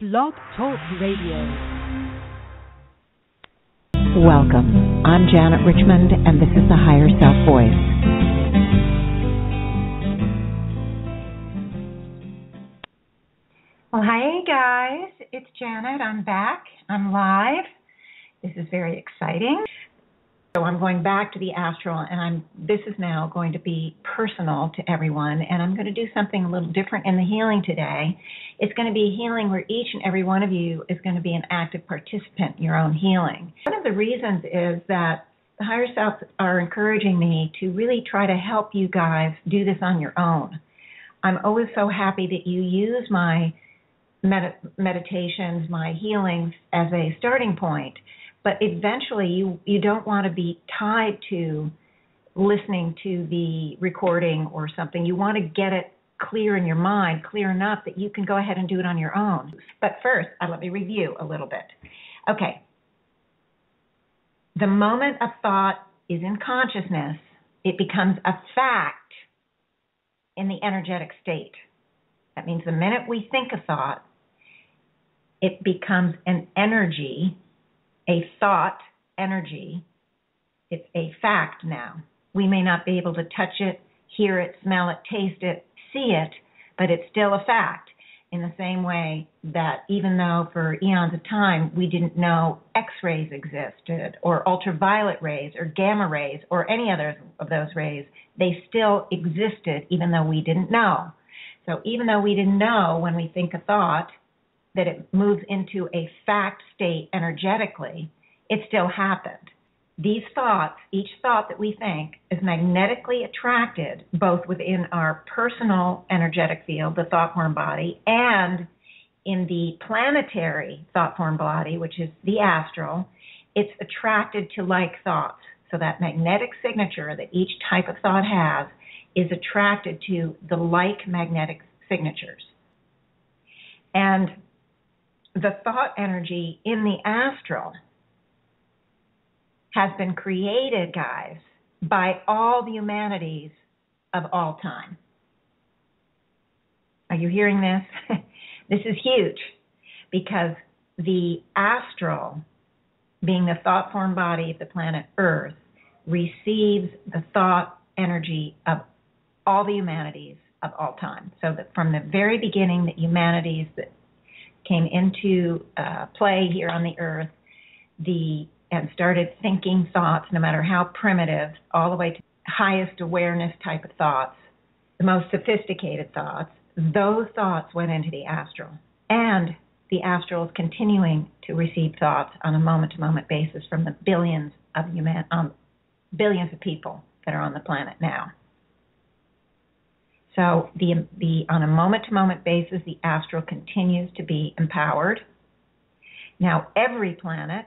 Blog Talk Radio. Welcome. I'm Janet Richmond, and this is the Higher Self Voice. Well, hi, guys. It's Janet. I'm back. I'm live. This is very exciting. So I'm going back to the Astral, and this is now going to be personal to everyone, and I'm going to do something a little different in the healing today. It's going to be healing where each and every one of you is going to be an active participant in your own healing. One of the reasons is that the higher selves are encouraging me to really try to help you guys do this on your own. I'm always so happy that you use my meditations, my healings as a starting point. But eventually you don't want to be tied to listening to the recording or something. You want to get it clear in your mind, clear enough that you can go ahead and do it on your own. But first, let me review a little bit. Okay. The moment a thought is in consciousness, it becomes a fact in the energetic state. That means the minute we think a thought, it becomes an energy, a thought energy. It's a fact now. We may not be able to touch it, hear it, smell it, taste it, see it, but it's still a fact, in the same way that even though for eons of time we didn't know X-rays existed or ultraviolet rays or gamma rays or any other of those rays, they still existed even though we didn't know. So even though we didn't know when we think a thought that it moves into a fact state energetically, it still happened. These thoughts, each thought that we think, is magnetically attracted both within our personal energetic field, the thought form body, and in the planetary thought form body, which is the astral. It's attracted to like thoughts. So that magnetic signature that each type of thought has is attracted to the like magnetic signatures. And the thought energy in the astral has been created, guys, by all the humanities of all time. Are you hearing this? This is huge because the astral, being the thought form body of the planet Earth, receives the thought energy of all the humanities of all time. So that from the very beginning, the humanities that came into play here on the earth, and started thinking thoughts, no matter how primitive, all the way to highest awareness type of thoughts, the most sophisticated thoughts, those thoughts went into the astral. And the astral is continuing to receive thoughts on a moment-to-moment basis from the billions of people that are on the planet now. So on a moment-to-moment basis, the astral continues to be empowered. Now, every planet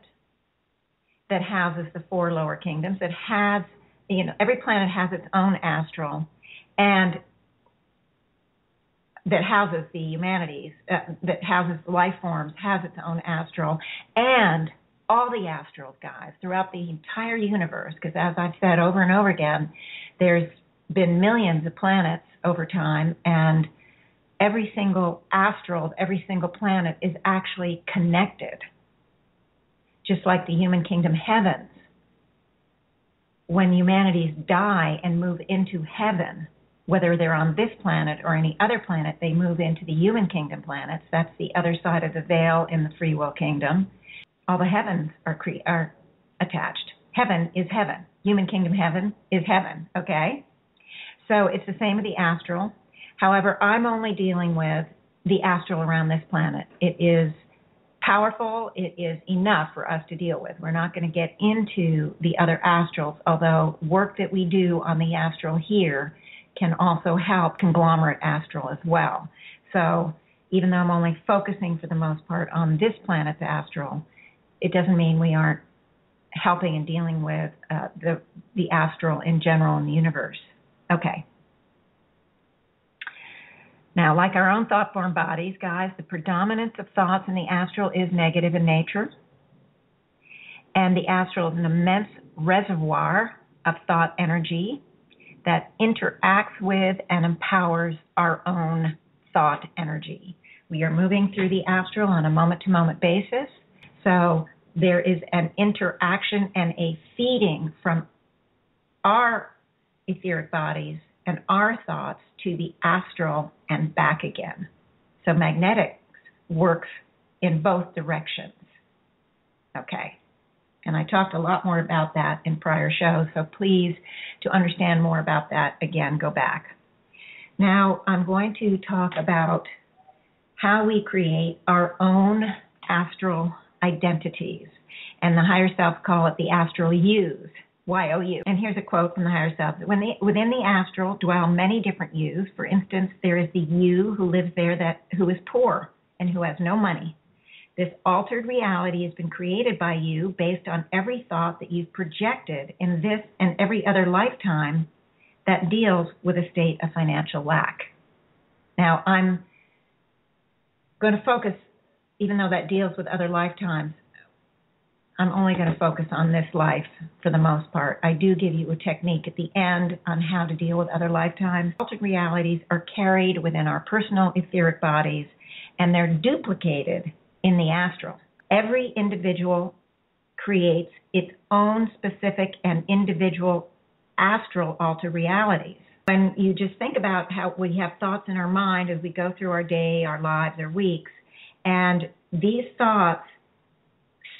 that houses the four lower kingdoms, every planet has its own astral, and that houses the humanities, that houses the life forms, has its own astral, and all the astrals, guys, throughout the entire universe, because as I've said over and over again, there's been millions of planets over time, and every single astral, every single planet is actually connected. Just like the human kingdom heavens. When humanities die and move into heaven, whether they're on this planet or any other planet, they move into the human kingdom planets. That's the other side of the veil in the free will kingdom. All the heavens are attached. Heaven is heaven. Human kingdom heaven is heaven, okay? So it's the same with the astral. However, I'm only dealing with the astral around this planet. It is powerful. It is enough for us to deal with. We're not going to get into the other astrals, although work that we do on the astral here can also help conglomerate astral as well. So even though I'm only focusing for the most part on this planet's astral, it doesn't mean we aren't helping and dealing with the astral in general in the universe. Okay. Now, like our own thought form bodies, guys, the predominance of thoughts in the astral is negative in nature. And the astral is an immense reservoir of thought energy that interacts with and empowers our own thought energy. We are moving through the astral on a moment-to-moment basis. So there is an interaction and a feeding from our etheric bodies and our thoughts to the astral and back again. So magnetics works in both directions. Okay. And I talked a lot more about that in prior shows, so please, to understand more about that, again, go back. Now, I'm going to talk about how we create our own astral identities. And the higher self call it the astral yous, Y-O-U. And here's a quote from the higher self. Within the astral dwell many different yous. For instance, there is the you who lives there who is poor and who has no money. This altered reality has been created by you based on every thought that you've projected in this and every other lifetime that deals with a state of financial lack. Now, I'm going to focus, even though that deals with other lifetimes, I'm only going to focus on this life for the most part. I do give you a technique at the end on how to deal with other lifetimes. Altered realities are carried within our personal etheric bodies, and they're duplicated in the astral. Every individual creates its own specific and individual astral altered realities. When you just think about how we have thoughts in our mind as we go through our day, our lives, our weeks, and these thoughts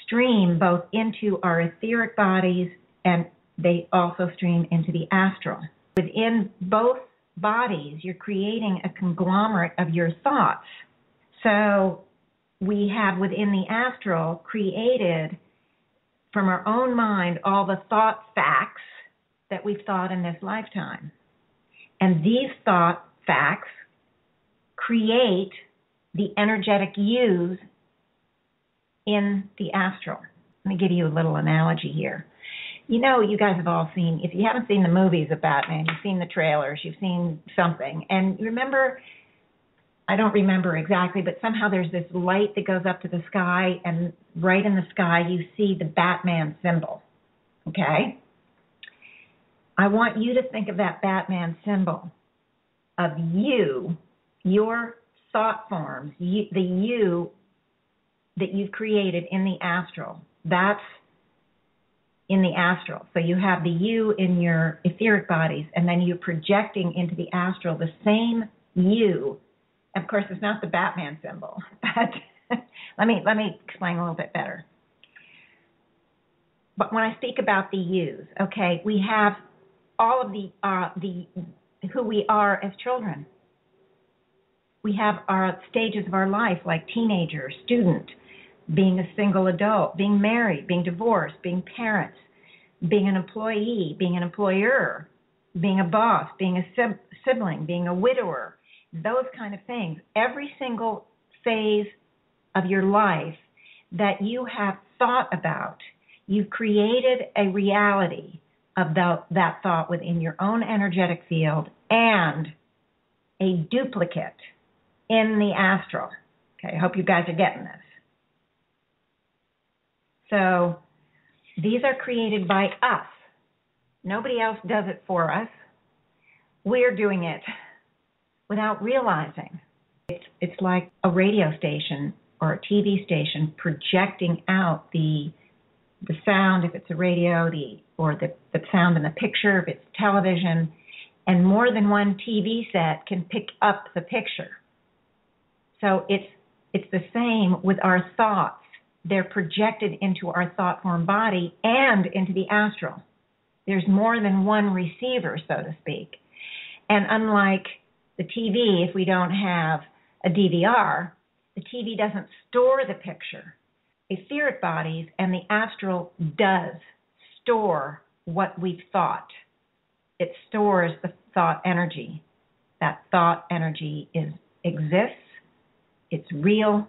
stream both into our etheric bodies and they also stream into the astral. Within both bodies, you're creating a conglomerate of your thoughts. So we have within the astral created from our own mind all the thought facts that we've thought in this lifetime. And these thought facts create the energetic yous in the astral. Let me give you a little analogy here. You know, you guys have all seen, if you haven't seen the movies of Batman, you've seen the trailers, you've seen something. And remember, I don't remember exactly, but somehow there's this light that goes up to the sky, and right in the sky you see the Batman symbol, okay? I want you to think of that Batman symbol of you, your thought forms, the you that you've created in the astral. That's in the astral. So you have the you in your etheric bodies, and then you're projecting into the astral the same you. Of course, it's not the Batman symbol, but let me explain a little bit better. But when I speak about the yous, okay, we have all of the who we are as children. We have our stages of our life, like teenager, student, being a single adult, being married, being divorced, being parents, being an employee, being an employer, being a boss, being a sibling, being a widower, those kind of things. Every single phase of your life that you have thought about, you've created a reality of that thought within your own energetic field and a duplicate in the astral. Okay, I hope you guys are getting this. So these are created by us. Nobody else does it for us. We're doing it without realizing. It's like a radio station or a TV station projecting out the sound, if it's a radio, or the sound in the picture, if it's television, and more than one TV set can pick up the picture. So it's the same with our thoughts. They're projected into our thought form body and into the astral. There's more than one receiver, so to speak. And unlike the TV, if we don't have a DVR, the TV doesn't store the picture. Etheric bodies and the astral does store what we've thought. It stores the thought energy. That thought energy exists, it's real,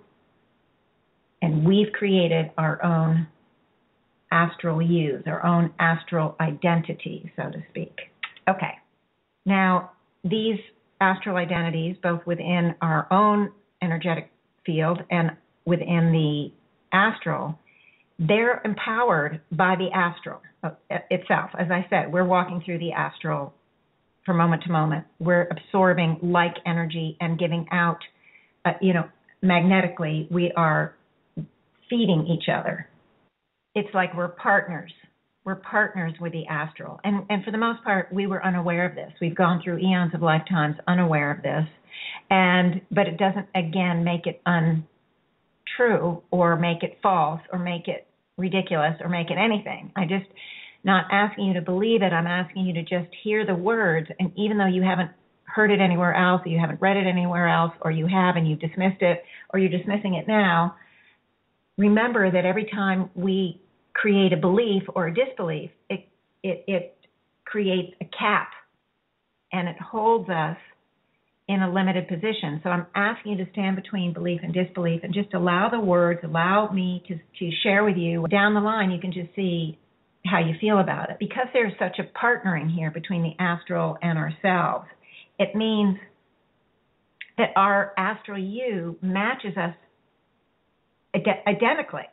and we've created our own astral yous, our own astral identity, so to speak. Okay. Now, these astral identities, both within our own energetic field and within the astral, they're empowered by the astral itself. As I said, we're walking through the astral from moment to moment. We're absorbing like energy and giving out, magnetically we are feeding each other. It's like we're partners. We're partners with the astral. And for the most part, we were unaware of this. We've gone through eons of lifetimes unaware of this. But it doesn't, again, make it untrue or make it false or make it ridiculous or make it anything. I just not asking you to believe it. I'm asking you to just hear the words. And even though you haven't heard it anywhere else, or you haven't read it anywhere else, or you have and you've dismissed it, or you're dismissing it now, remember that every time we create a belief or a disbelief, it creates a cap, and it holds us in a limited position. So I'm asking you to stand between belief and disbelief and just allow the words, allow me to share with you. Down the line, you can just see how you feel about it. Because there's such a partnering here between the astral and ourselves, it means that our astral you matches us identically.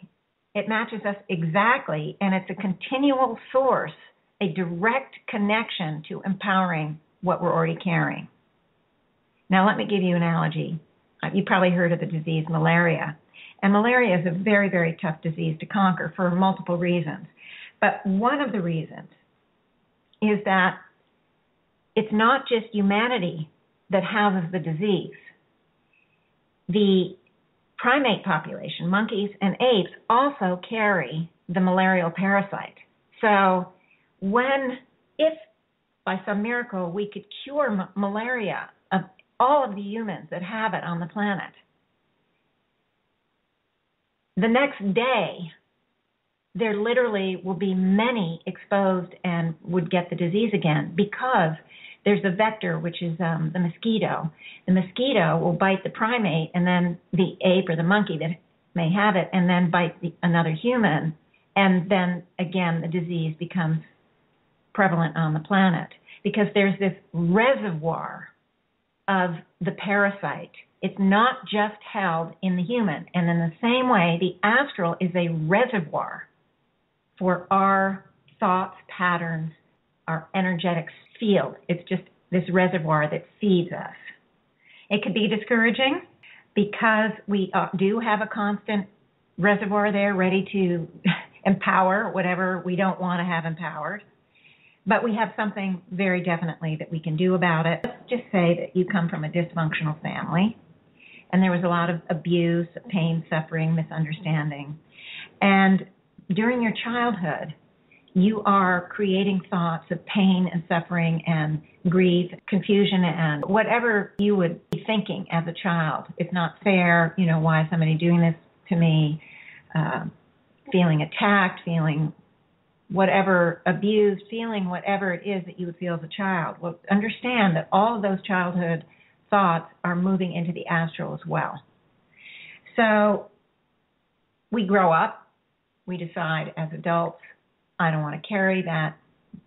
It matches us exactly, and it's a continual source, a direct connection to empowering what we're already carrying. Now, let me give you an analogy. You probably heard of the disease malaria. And malaria is a very, very tough disease to conquer for multiple reasons. But one of the reasons is that it's not just humanity that houses the disease. The primate population, monkeys and apes, also carry the malarial parasite. So if by some miracle we could cure malaria of all of the humans that have it on the planet, the next day there literally will be many exposed and would get the disease again, because there's a vector, which is the mosquito. The mosquito will bite the primate, and then the ape or the monkey that may have it, and then bite another human, and then again the disease becomes prevalent on the planet, because there's this reservoir of the parasite. It's not just held in the human. And in the same way, the astral is a reservoir for our thoughts, patterns, our energetic field. It's just this reservoir that feeds us. It could be discouraging because we do have a constant reservoir there ready to empower whatever we don't want to have empowered. But we have something very definitely that we can do about it. Let's just say that you come from a dysfunctional family, and there was a lot of abuse, pain, suffering, misunderstanding. And during your childhood, you are creating thoughts of pain and suffering and grief, confusion, and whatever you would be thinking as a child. It's not fair, why is somebody doing this to me? Feeling attacked, feeling whatever, abused, feeling whatever it is that you would feel as a child. Well, understand that all of those childhood thoughts are moving into the astral as well. So we grow up, we decide as adults, I don't want to carry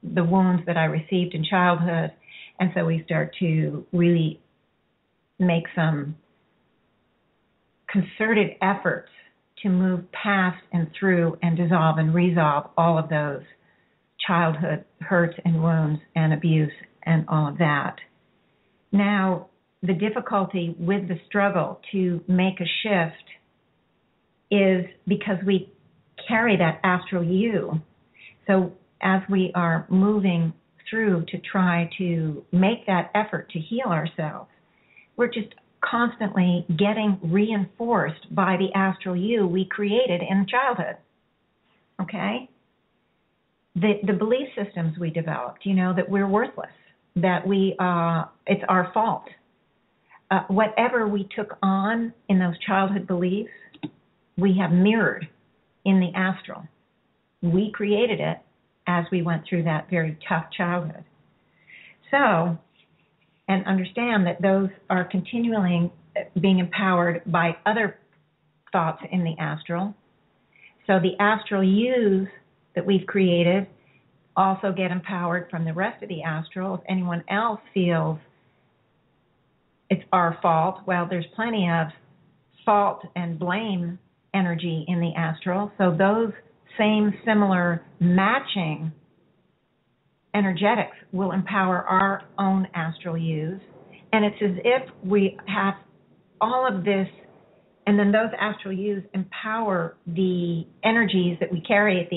the wounds that I received in childhood, and so we start to really make some concerted efforts to move past and through and dissolve and resolve all of those childhood hurts and wounds and abuse and all of that. Now, the difficulty with the struggle to make a shift is because we carry that astral you. So as we are moving through to try to make that effort to heal ourselves, we're just constantly getting reinforced by the astral you we created in childhood. Okay? The belief systems we developed, that we're worthless, that it's our fault. Whatever we took on in those childhood beliefs, we have mirrored in the astral. We created it as we went through that very tough childhood. So, and understand that those are continually being empowered by other thoughts in the astral. So the astral yous that we've created also get empowered from the rest of the astral. If anyone else feels it's our fault, well, there's plenty of fault and blame energy in the astral. So those same similar matching energetics will empower our own astral yous. And it's as if we have all of this And then those astral U's empower the energies that we carry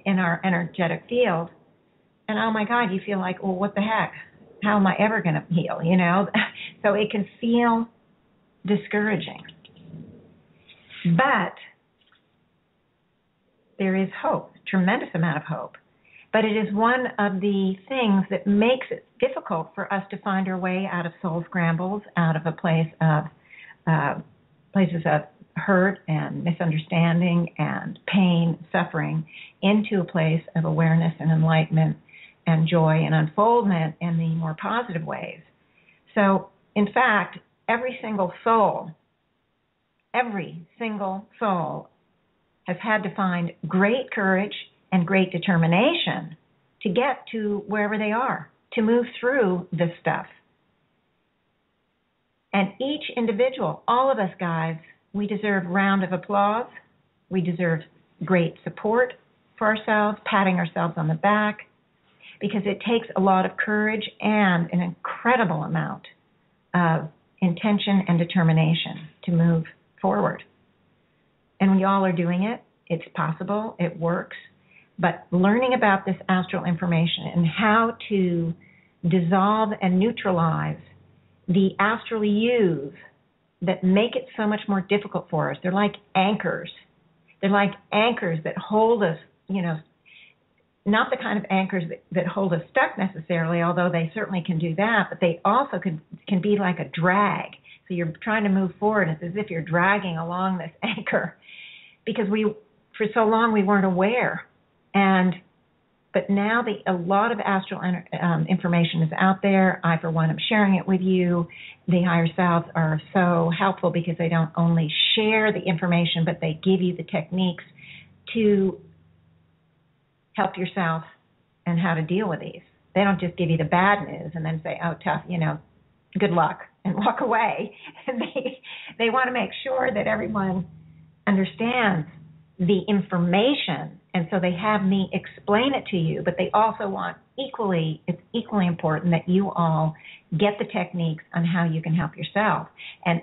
in our energetic field. And oh my God, you feel like, well, what the heck? How am I ever going to heal? So it can feel discouraging. But there is hope, tremendous amount of hope. But it is one of the things that makes it difficult for us to find our way out of soul scrambles, out of a place of places of hurt and misunderstanding and pain, suffering, into a place of awareness and enlightenment and joy and unfoldment in the more positive ways. So, in fact, every single soul has had to find great courage and great determination to get to wherever they are, to move through this stuff. And each individual, all of us guys, we deserve a round of applause. We deserve great support for ourselves, patting ourselves on the back, because it takes a lot of courage and an incredible amount of intention and determination to move forward. And we all are doing it. It's possible. It works. But learning about this astral information and how to dissolve and neutralize the astral U's that make it so much more difficult for us. They're like anchors. They're like anchors that hold us, not the kind of anchors that hold us stuck necessarily, although they certainly can do that, but they also can be like a drag. So you're trying to move forward. It's as if you're dragging along this anchor because for so long we weren't aware. But now a lot of astral information is out there. I, for one, am sharing it with you. The higher selves are so helpful because they don't only share the information, but they give you the techniques to help yourself and how to deal with these. They don't just give you the bad news and then say, oh, tough, good luck, and walk away. And they want to make sure that everyone understands the information, and so they have me explain it to you, but they also want it's equally important that you all get the techniques on how you can help yourself. And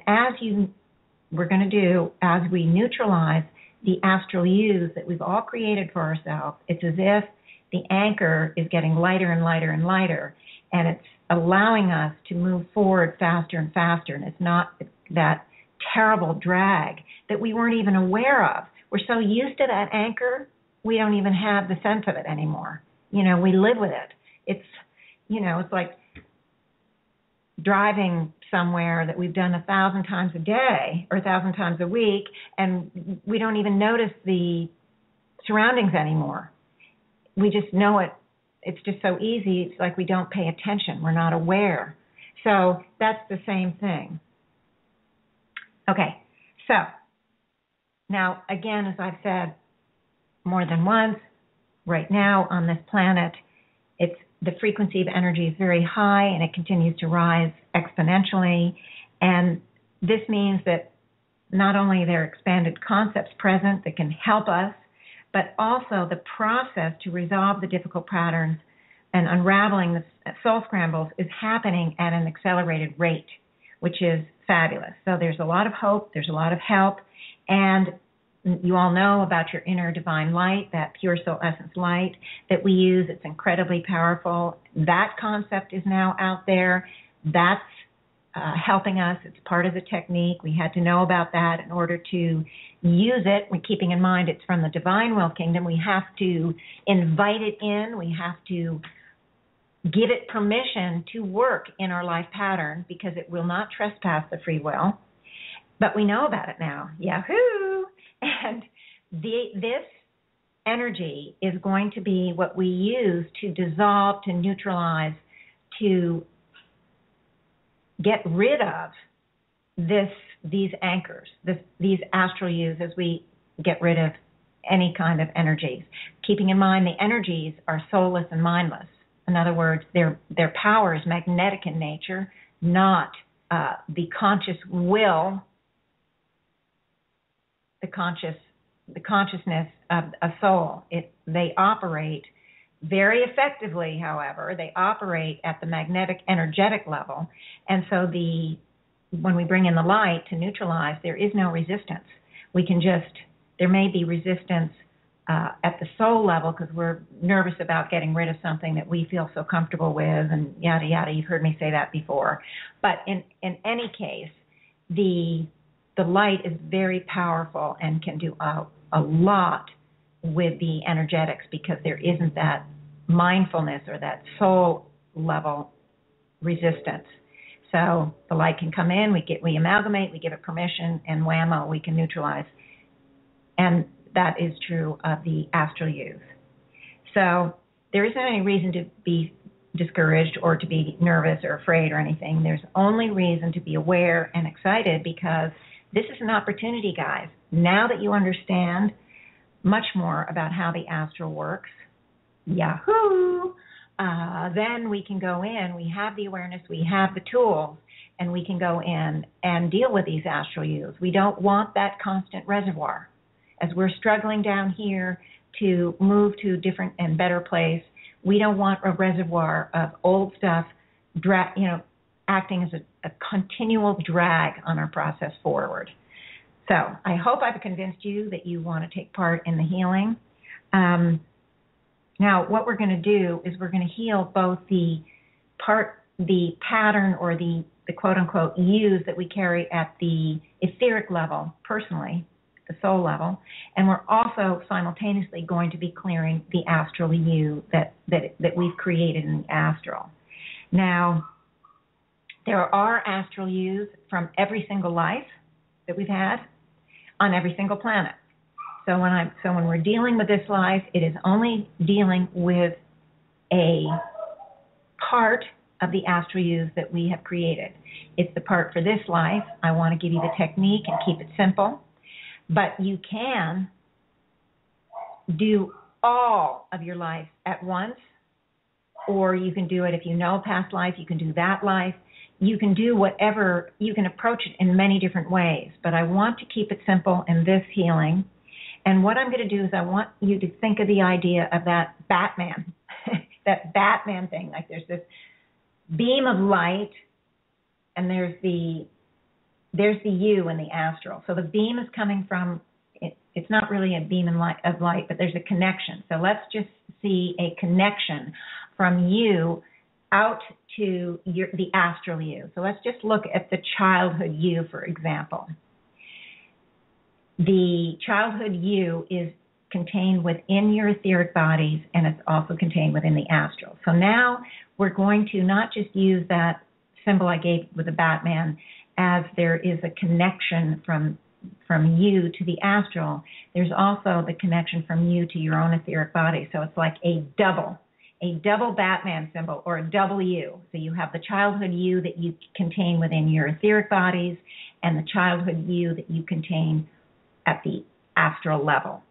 we're going to do, as we neutralize the astral U's that we've all created for ourselves, it's as if the anchor is getting lighter and lighter and lighter, and it's allowing us to move forward faster and faster, and it's not that terrible drag that we weren't even aware of. We're so used to that anchor, we don't even have the sense of it anymore. We live with it. It's like driving somewhere that we've done 1,000 times a day or 1,000 times a week, and we don't even notice the surroundings anymore. We just know it. It's just so easy. It's like we don't pay attention. We're not aware. So that's the same thing. Okay, so now, again, as I've said more than once, right now on this planet, the frequency of energy is very high and it continues to rise exponentially. And this means that not only there are expanded concepts present that can help us, but also the process to resolve the difficult patterns and unraveling the soul scrambles is happening at an accelerated rate, which is fabulous. So there's a lot of hope, there's a lot of help, and you all know about your inner divine light, that pure soul essence light that we use. It's incredibly powerful. That concept is now out there. That's helping us. It's part of the technique. We had to know about that in order to use it. We're keeping in mind it's from the divine will kingdom. We have to invite it in. We have to give it permission to work in our life pattern because it will not trespass the free will. But we know about it now. Yahoo! And this energy is going to be what we use to dissolve, to neutralize, to get rid of these anchors, these astral U's, as we get rid of any kind of energies. Keeping in mind the energies are soulless and mindless. In other words, their power is magnetic in nature, not the conscious will, the consciousness of a soul. They operate very effectively, however. They operate at the magnetic energetic level, and so the when we bring in the light to neutralize, there is no resistance. There may be resistance at the soul level because we're nervous about getting rid of something that we feel so comfortable with, and yada, yada. You've heard me say that before. But in any case, the light is very powerful and can do a lot with the energetics because there isn't that mindfulness or that soul level resistance. So the light can come in, we amalgamate, we give it permission, and whammo, we can neutralize. And that is true of the astral youth. So there isn't any reason to be discouraged or to be nervous or afraid or anything. There's only reason to be aware and excited because this is an opportunity, guys. Now that you understand much more about how the astral works, yahoo! Then we can go in, we have the awareness, we have the tools, and we can go in and deal with these astral youths. We don't want that constant reservoir. As we're struggling down here to move to a different and better place, we don't want a reservoir of old stuff acting as a continual drag on our process forward. So I hope I've convinced you that you want to take part in the healing. Now, what we're going to do is we're going to heal both the pattern or the quote-unquote yous that we carry at the etheric level personally, the soul level, and we're also simultaneously going to be clearing the astral you that we've created in the astral. Now, there are astral yous from every single life that we've had on every single planet. So when we're dealing with this life, it is only dealing with a part of the astral yous that we have created. It's the part for this life. I want to give you the technique and keep it simple. But you can do all of your life at once, or you can do it if you know past life, you can do that life. You can do whatever, you can approach it in many different ways. But I want to keep it simple in this healing. And what I'm going to do is I want you to think of the idea of that Batman, that Batman thing. Like there's this beam of light, and there's the you in the astral. So the beam is coming from, it's not really a beam of light, but there's a connection. So let's just see a connection from you out to the astral you. So let's just look at the childhood you, for example. The childhood you is contained within your etheric bodies, and it's also contained within the astral. So now we're going to not just use that symbol I gave with the Batman, as there is a connection from you to the astral. There's also the connection from you to your own etheric body. So it's like a double Batman symbol, or a double you. So you have the childhood you that you contain within your etheric bodies, and the childhood you that you contain at the astral level.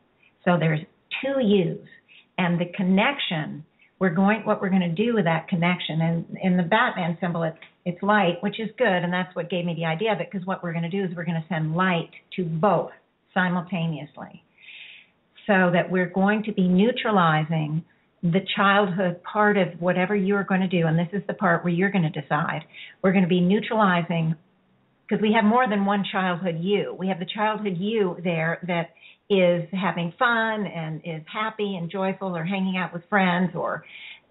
So there's two yous, and the connection, what we're going to do with that connection, and in the Batman symbol, it's light, which is good, and that's what gave me the idea of it, because what we're going to do is we're going to send light to both simultaneously, so that we're going to be neutralizing the childhood part of whatever you're going to do, and this is the part where you're going to decide. We're going to be neutralizing, because we have more than one childhood you. We have the childhood you there that is having fun and is happy and joyful, or hanging out with friends, or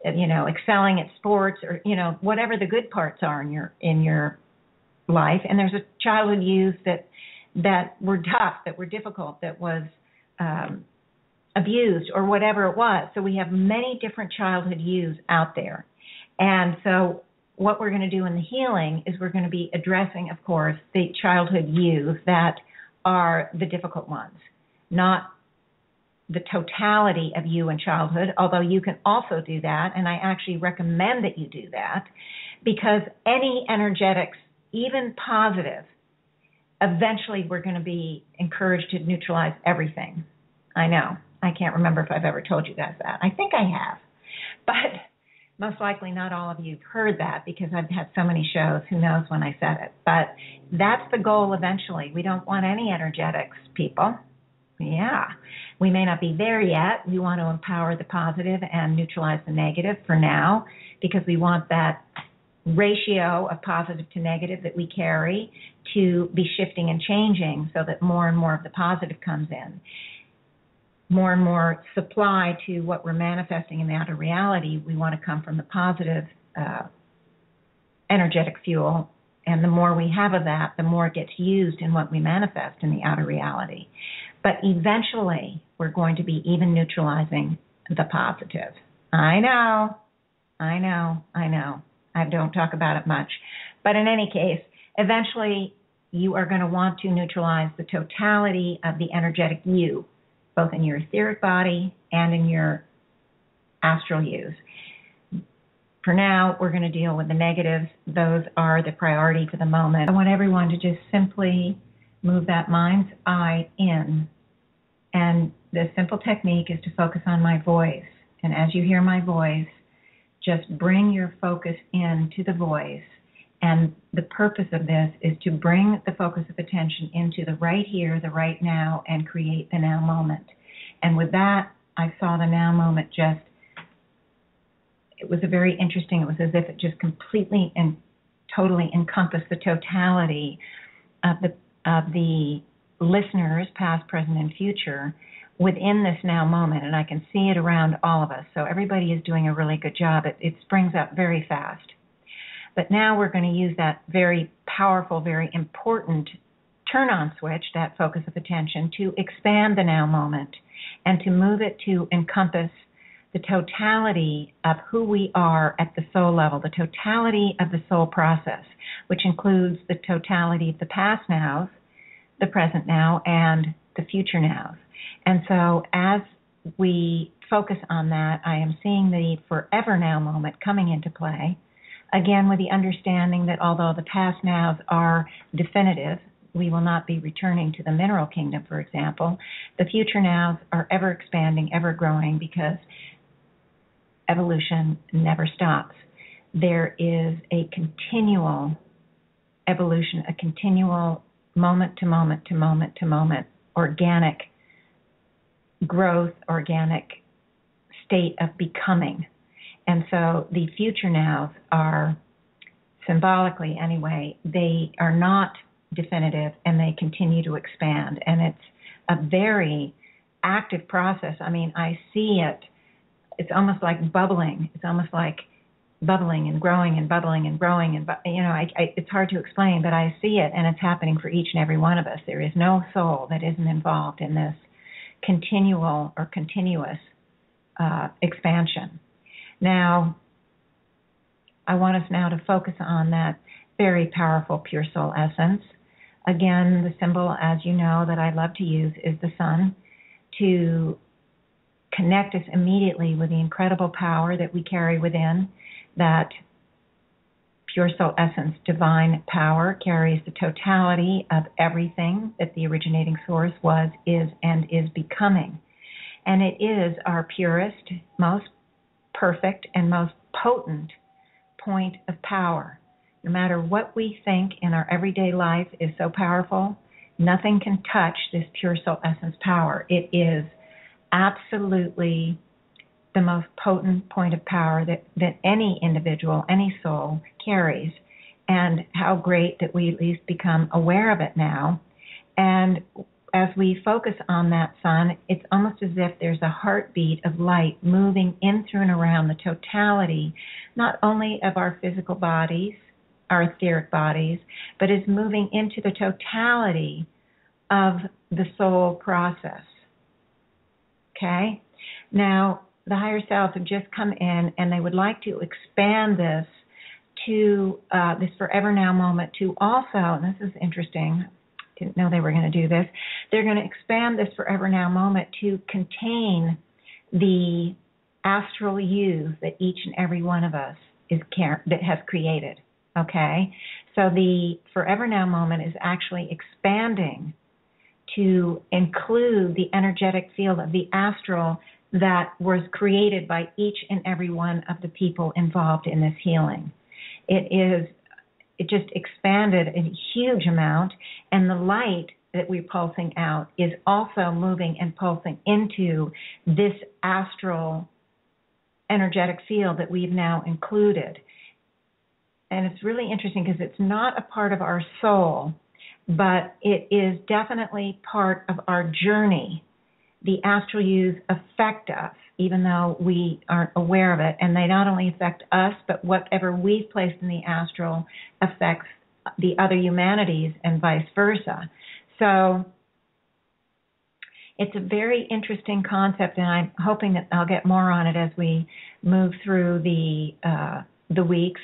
excelling at sports, or whatever the good parts are in your life. And there's a childhood you that were tough, that were difficult, that was abused, or whatever it was. So we have many different childhood yous out there. And so what we're going to do in the healing is we're going to be addressing, of course, the childhood yous that are the difficult ones, not the totality of you in childhood, although you can also do that, and I actually recommend that you do that, because any energetics, even positive, eventually we're going to be encouraged to neutralize everything. I know. I can't remember if I've ever told you guys that. I think I have. But most likely not all of you have heard that, because I've had so many shows, who knows when I said it. But that's the goal eventually. We don't want any energetics, people. Yeah. We may not be there yet. We want to empower the positive and neutralize the negative for now, because we want that ratio of positive to negative that we carry to be shifting and changing so that more and more of the positive comes in. More and more supply to what we're manifesting in the outer reality, we want to come from the positive energetic fuel, and the more we have of that, the more it gets used in what we manifest in the outer reality. But eventually, we're going to be even neutralizing the positive. I know. I don't talk about it much. But in any case, eventually, you are going to want to neutralize the totality of the energetic you, both in your etheric body and in your astral yous. For now, we're going to deal with the negatives. Those are the priority for the moment. I want everyone to just simply move that mind's eye in. And the simple technique is to focus on my voice. And as you hear my voice, just bring your focus into the voice. And the purpose of this is to bring the focus of attention into the right here, the right now, and create the now moment. And with that, I saw the now moment it was a very interesting, it was as if it just completely and totally encompassed the totality of the listeners, past, present, and future, within this now moment. And I can see it around all of us. So everybody is doing a really good job. It springs up very fast. But now we're going to use that very powerful, very important turn-on switch, that focus of attention, to expand the now moment and to move it to encompass the totality of who we are at the soul level, the totality of the soul process, which includes the totality of the past nows, the present now, and the future nows. And so as we focus on that, I am seeing the forever now moment coming into play, again with the understanding that although the past nows are definitive, we will not be returning to the mineral kingdom, for example, the future nows are ever expanding, ever growing, because evolution never stops. There is a continual evolution, a continual moment to moment to moment to moment, organic growth, organic state of becoming. And so the future nows are, symbolically anyway, they are not definitive and they continue to expand. And it's a very active process. I mean, I see it. It's almost like bubbling. It's almost like bubbling and growing and bubbling and growing. And, it's hard to explain, but I see it, and it's happening for each and every one of us. There is no soul that isn't involved in this continual or continuous expansion. Now, I want us now to focus on that very powerful pure soul essence. Again, the symbol, as you know, that I love to use is the sun, to connect us immediately with the incredible power that we carry within. That pure soul essence, divine power, carries the totality of everything that the originating source was, is, and is becoming. And it is our purest, most perfect, and most potent point of power. No matter what we think in our everyday life is so powerful, nothing can touch this pure soul essence power. It is absolutely the most potent point of power that any individual, any soul carries. And how great that we at least become aware of it now. And as we focus on that sun, it's almost as if there's a heartbeat of light moving in, through, and around the totality, not only of our physical bodies, our etheric bodies, but is moving into the totality of the soul process. Okay? Now, the higher selves have just come in, and they would like to expand this to this forever now moment to also, and this is interesting, didn't know they were going to do this, they're going to expand this forever now moment to contain the astral you that each and every one of us that has created. Okay? So the forever now moment is actually expanding to include the energetic field of the astral that was created by each and every one of the people involved in this healing. It just expanded a huge amount, and the light that we're pulsing out is also moving and pulsing into this astral energetic field that we've now included. and it's really interesting because it's not a part of our soul, but it is definitely part of our journey. The astral views affect us, even though we aren't aware of it, and they not only affect us, but whatever we've placed in the astral affects the other humanities and vice versa. So it's a very interesting concept, and I'm hoping that I'll get more on it as we move through the weeks,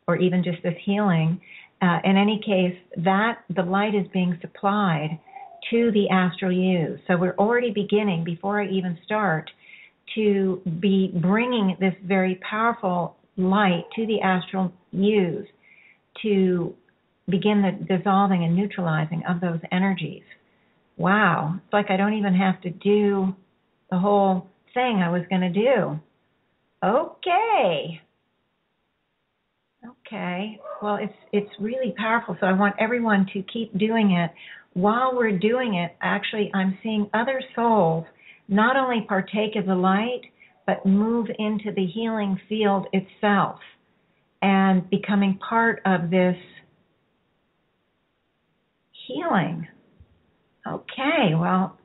or even just this healing. In any case, that the light is being supplied to the astral use. So we're already beginning, before I even start, to be bringing this very powerful light to the astral use to begin the dissolving and neutralizing of those energies. Wow, it's like I don't even have to do the whole thing I was going to do. Okay, well, it's really powerful, so I want everyone to keep doing it. While we're doing it, actually, I'm seeing other souls not only partake of the light, but move into the healing field itself and becoming part of this healing. Okay, well,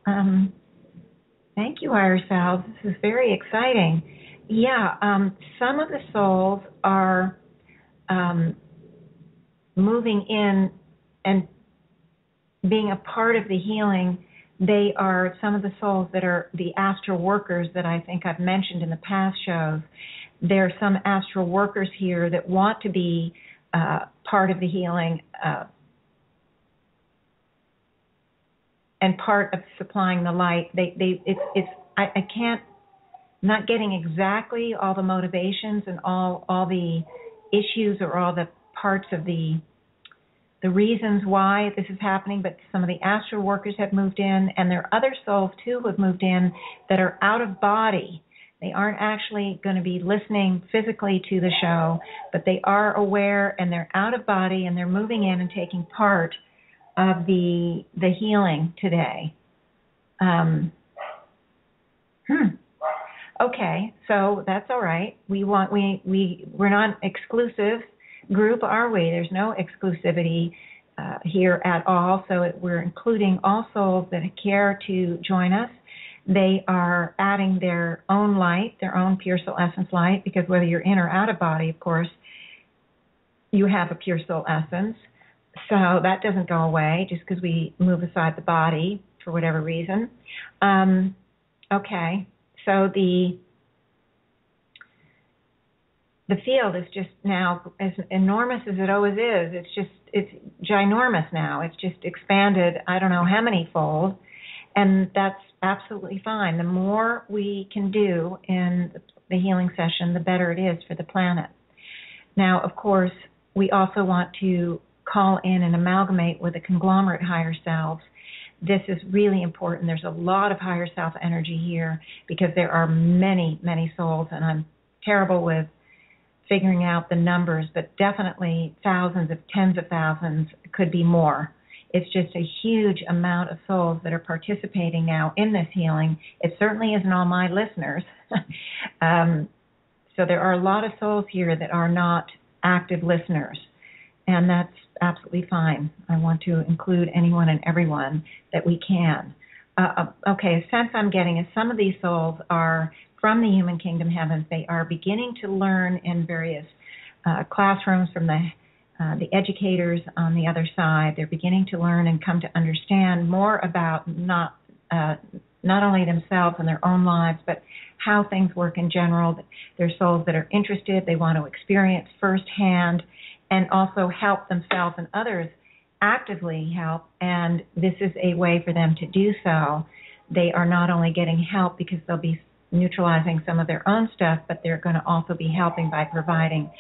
thank you, higher selves. This is very exciting. Yeah, some of the souls are moving in and being a part of the healing. They are some of the souls that are the astral workers that I think I've mentioned in the past shows. There are some astral workers here that want to be part of the healing and part of supplying the light. I can't, not getting exactly all the motivations and all the issues or all the parts of the reasons why this is happening, but some of the astral workers have moved in, and there are other souls too who have moved in that are out of body. They aren't actually going to be listening physically to the show, but they are aware and they're out of body and they're moving in and taking part of the healing today. Okay, so that's all right. We're not exclusive group, are we? There's no exclusivity here at all. So we're including all souls that care to join us. They are adding their own light, their own pure soul essence light, because whether you're in or out of body, of course, you have a pure soul essence. So that doesn't go away just because we move aside the body for whatever reason. Okay, so the field is just now as enormous as it always is. It's ginormous now. It's just expanded, I don't know how many fold, and that's absolutely fine. The more we can do in the healing session, the better it is for the planet. Now, of course, we also want to call in and amalgamate with the conglomerate higher selves. This is really important. There's a lot of higher self energy here because there are many, many souls, and I'm terrible with figuring out the numbers, but definitely thousands of tens of thousands, could be more. It's just a huge amount of souls that are participating now in this healing. It certainly isn't all my listeners. So there are a lot of souls here that are not active listeners, and that's absolutely fine. I want to include anyone and everyone that we can. Okay, a sense I'm getting is some of these souls are from the human kingdom heavens. They are beginning to learn in various classrooms from the educators on the other side. They're beginning to learn and come to understand more about not only themselves and their own lives, but how things work in general. They're souls that are interested. They want to experience firsthand and also help themselves and others actively help, and this is a way for them to do so. They are not only getting help because they'll be neutralizing some of their own stuff, but they're going to also be helping by providing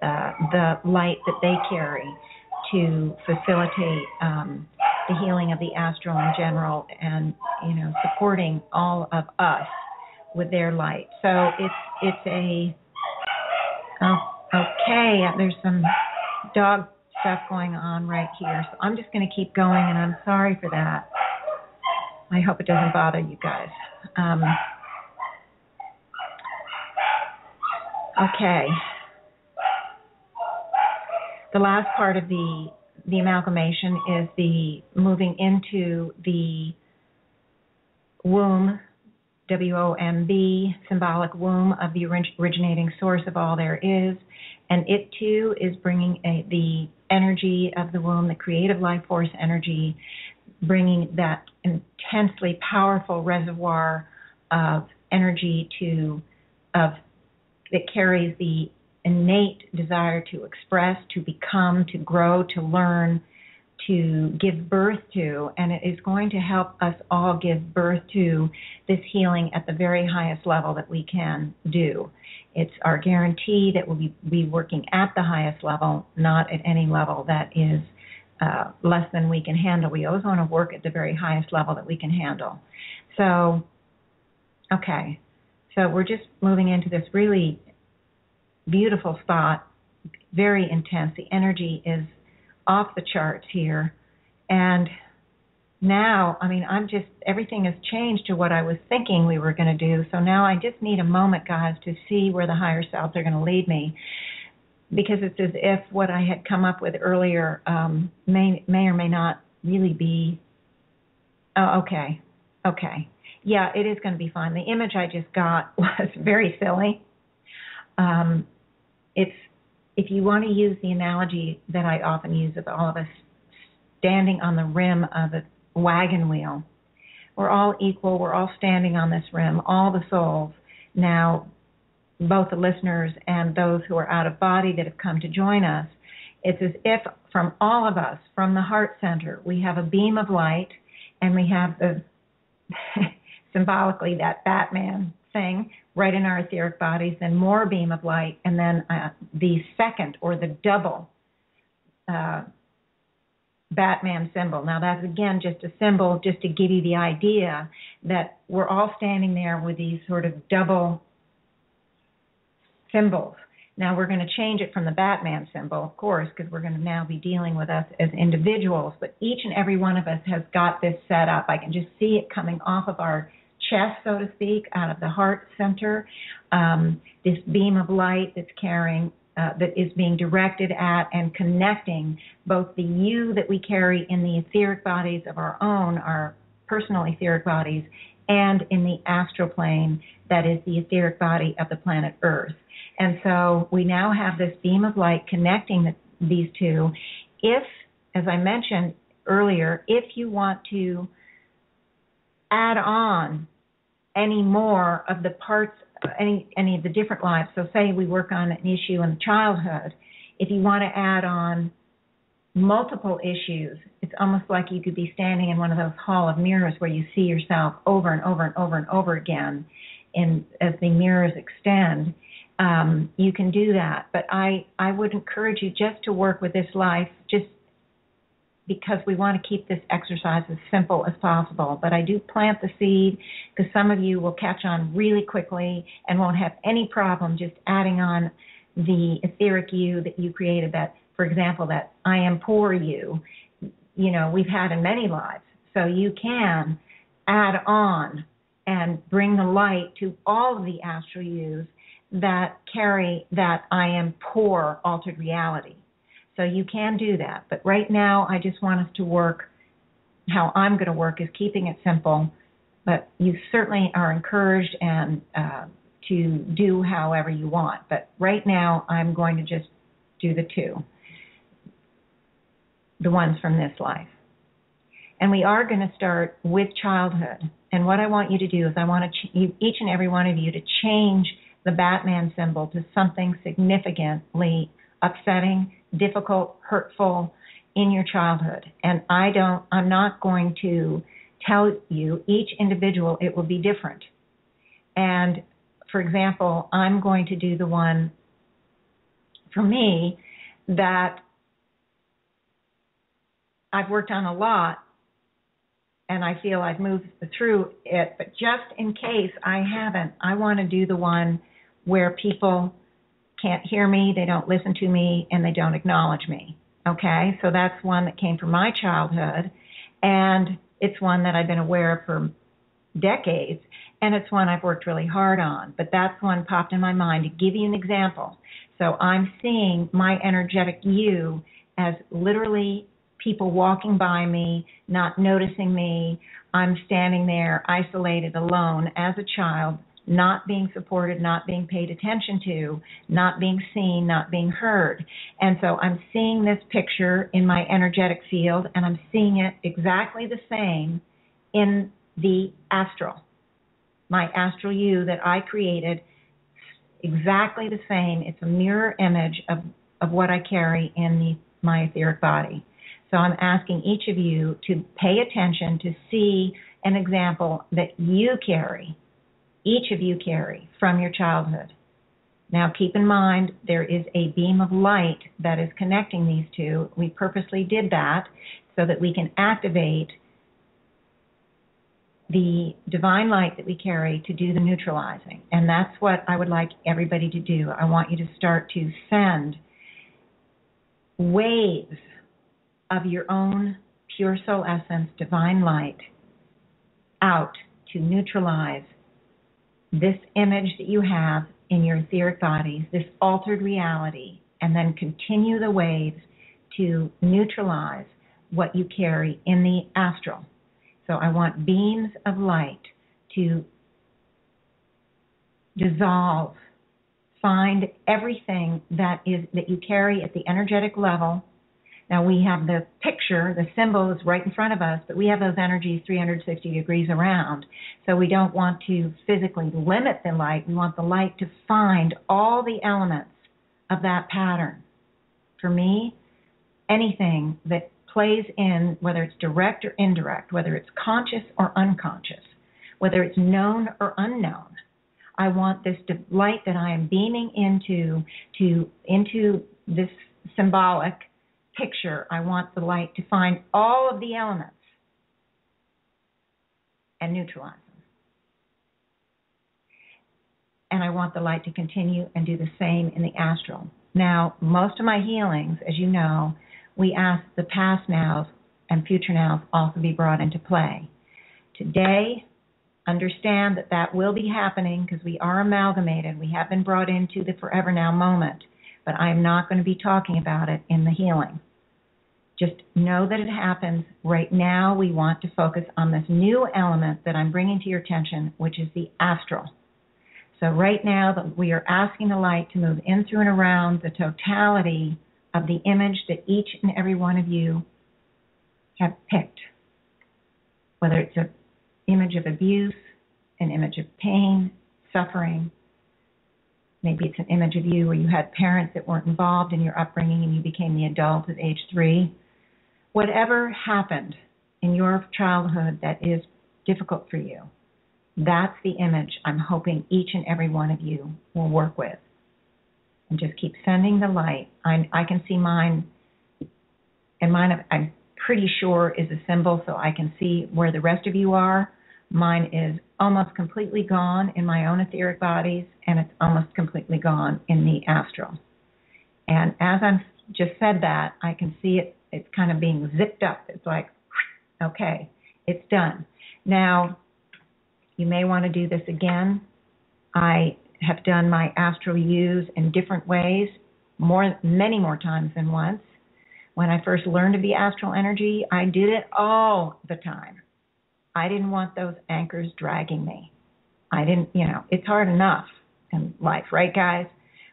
the light that they carry to facilitate the healing of the astral in general, and supporting all of us with their light. So it's a okay. There's some dog stuff going on right here, so I'm just going to keep going, and I'm sorry for that. I hope it doesn't bother you guys. Okay. the last part of the amalgamation is the moving into the womb, WOMB, symbolic womb of the originating source of all there is. And it too is bringing the energy of the womb, the creative life force energy, bringing that intensely powerful reservoir of energy that carries the innate desire to express, to become, to grow, to learn, to give birth to, and it is going to help us all give birth to this healing at the very highest level that we can do. It's our guarantee that we'll be working at the highest level, not at any level that is less than we can handle. We always want to work at the very highest level that we can handle. So, okay, so we're just moving into this really beautiful spot, very intense. The energy is off the charts here. And now, everything has changed to what I was thinking we were going to do. So now I just need a moment, guys, to see where the higher selves are going to lead me. Because it's as if what I had come up with earlier may or may not really be. Oh, okay. Yeah, it is going to be fine. The image I just got was very silly. If you want to use the analogy that I often use of all of us standing on the rim of a wagon wheel, we're all equal, we're all standing on this rim, all the souls. Now, both the listeners and those who are out of body that have come to join us, it's as if from all of us, from the heart center, we have a beam of light, and we have the symbolically that Batman thing right in our etheric bodies, then more beam of light, and then the second or the double Batman symbol. Now that's again just a symbol just to give you the idea that we're all standing there with these sort of double symbols. Now we're going to change it from the Batman symbol, of course, because we're going to now be dealing with us as individuals, but each and every one of us has got this set up. I can just see it coming off of our chest, so to speak, out of the heart center, this beam of light that's carrying, that is being directed at and connecting both the you that we carry in the etheric bodies of our own, our personal etheric bodies, and in the astral plane that is the etheric body of the planet Earth. And so we now have this beam of light connecting these two. If, as I mentioned earlier, if you want to add on any more of the parts, any of the different lives, so say we work on an issue in childhood, if you want to add on multiple issues, it's almost like you could be standing in one of those hall of mirrors where you see yourself over and over and over and over again as the mirrors extend. You can do that, but I would encourage you just to work with this life, just because we want to keep this exercise as simple as possible. But I do plant the seed because some of you will catch on really quickly and won't have any problem just adding on the etheric you that you created, that, for example, that I am poor you, we've had in many lives. So you can add on and bring the light to all of the astral yous that carry that I am poor altered reality. So you can do that. But right now, I just want us to work, how I'm going to work is keeping it simple, but you certainly are encouraged and to do however you want. But right now, I'm going to just do the two, the ones from this life. And we are going to start with childhood. And what I want you to do is I want each and every one of you to change the Batman symbol to something significantly upsetting, difficult, hurtful in your childhood. And I'm not going to tell you, each individual, it will be different. And for example, I'm going to do the one for me that I've worked on a lot and I feel I've moved through it, but just in case I haven't, I want to do the one where people can't hear me, they don't listen to me, and they don't acknowledge me. Okay, so that's one that came from my childhood, and it's one that I've been aware of for decades, and it's one I've worked really hard on. But that's one popped in my mind to give you an example. So I'm seeing my energetic you as literally people walking by me, not noticing me. I'm standing there isolated, alone as a child, not being supported, not being paid attention to, not being seen, not being heard. And so I'm seeing this picture in my energetic field, and I'm seeing it exactly the same in the astral. My astral you that I created, exactly the same. It's a mirror image of what I carry in my etheric body. So I'm asking each of you to pay attention to see an example that you carry, each of you carry from your childhood. Now keep in mind there is a beam of light that is connecting these two. We purposely did that so that we can activate the divine light that we carry to do the neutralizing. And that's what I would like everybody to do. I want you to start to send waves of your own pure soul essence, divine light, out to neutralize this image that you have in your etheric bodies, this altered reality, and then continue the waves to neutralize what you carry in the astral. So I want beams of light to dissolve, find everything that you carry at the energetic level. Now we have the picture, the symbol is right in front of us, but we have those energies 360 degrees around. So we don't want to physically limit the light. We want the light to find all the elements of that pattern. For me, anything that plays in, whether it's direct or indirect, whether it's conscious or unconscious, whether it's known or unknown, I want this light that I am beaming into this symbolic picture. I want the light to find all of the elements and neutralize them. And I want the light to continue and do the same in the astral. Now, most of my healings, as you know, we ask the past nows and future nows also be brought into play. Today, understand that will be happening because we are amalgamated. We have been brought into the forever now moment, but I am not going to be talking about it in the healing. Just know that it happens. Right now, we want to focus on this new element that I'm bringing to your attention, which is the astral. So right now, we are asking the light to move in, through, and around the totality of the image that each and every one of you have picked, whether it's an image of abuse, an image of pain, suffering. Maybe it's an image of you where you had parents that weren't involved in your upbringing and you became the adult at age 3. Whatever happened in your childhood that is difficult for you, that's the image I'm hoping each and every one of you will work with. And just keep sending the light. I can see mine, and mine I'm pretty sure is a symbol, so I can see where the rest of you are. Mine is almost completely gone in my own etheric bodies, and it's almost completely gone in the astral. And as I've just said that, I can see it's kind of being zipped up. It's like, okay, it's done. Now, you may want to do this again. I have done my astral use in different ways, many more times than once. When I first learned to be astral energy, I did it all the time. I didn't want those anchors dragging me. It's hard enough in life, right, guys?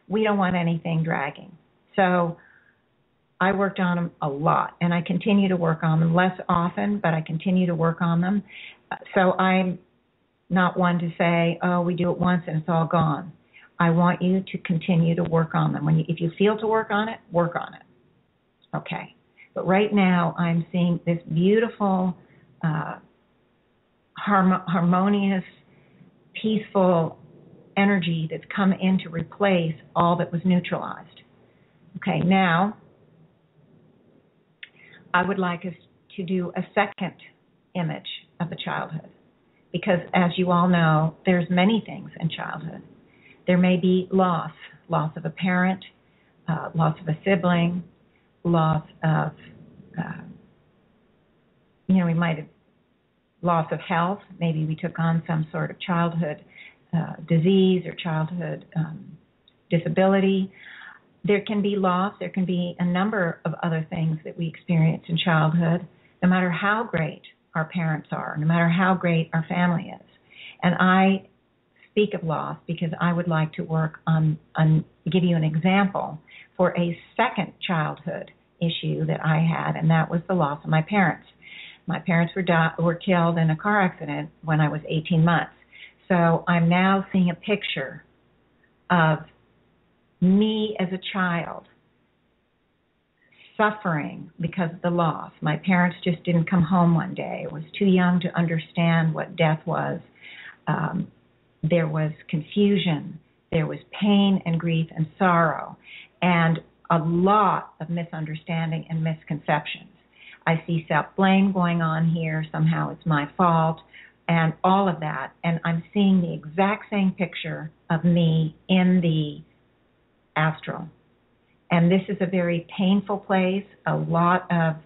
We don't want anything dragging. So I worked on them a lot, and I continue to work on them less often, but I continue to work on them. So I'm not one to say, oh, we do it once and it's all gone. I want you to continue to work on them. If you feel to work on it, work on it. Okay. But right now I'm seeing this beautiful, harmonious, peaceful energy that's come in to replace all that was neutralized. Okay, now I would like us to do a second image of the childhood. Because as you all know, there's many things in childhood. There may be loss of a parent, loss of a sibling, loss of, we might have loss of health. Maybe we took on some sort of childhood disease or childhood disability. there can be loss. There can be a number of other things that we experience in childhood, no matter how great our parents are, no matter how great our family is. And I speak of loss because I would like to work on give you an example for a second childhood issue that I had, and that was the loss of my parents. My parents were killed in a car accident when I was 18 months. So I'm now seeing a picture of me as a child suffering because of the loss. My parents just didn't come home one day. I was too young to understand what death was. There was confusion. There was pain and grief and sorrow, and a lot of misunderstanding and misconceptions. I see self-blame going on here. Somehow it's my fault, and all of that. And I'm seeing the exact same picture of me in the astral. And this is a very painful place. A lot of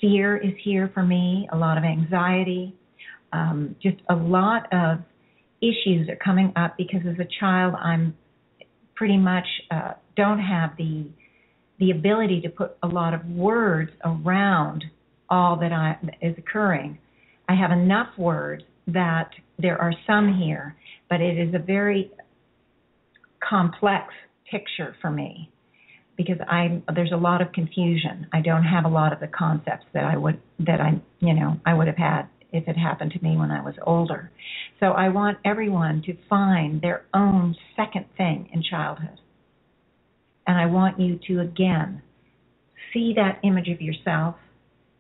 fear is here for me, a lot of anxiety, just a lot of issues are coming up because as a child I'm pretty much don't have the ability to put a lot of words around all that is occurring. I have enough words that there are some here, but it is a very complex picture for me because there's a lot of confusion. I don't have a lot of the concepts that I would have had if it happened to me when I was older. So I want everyone to find their own second thing in childhood. And I want you to, again, see that image of yourself,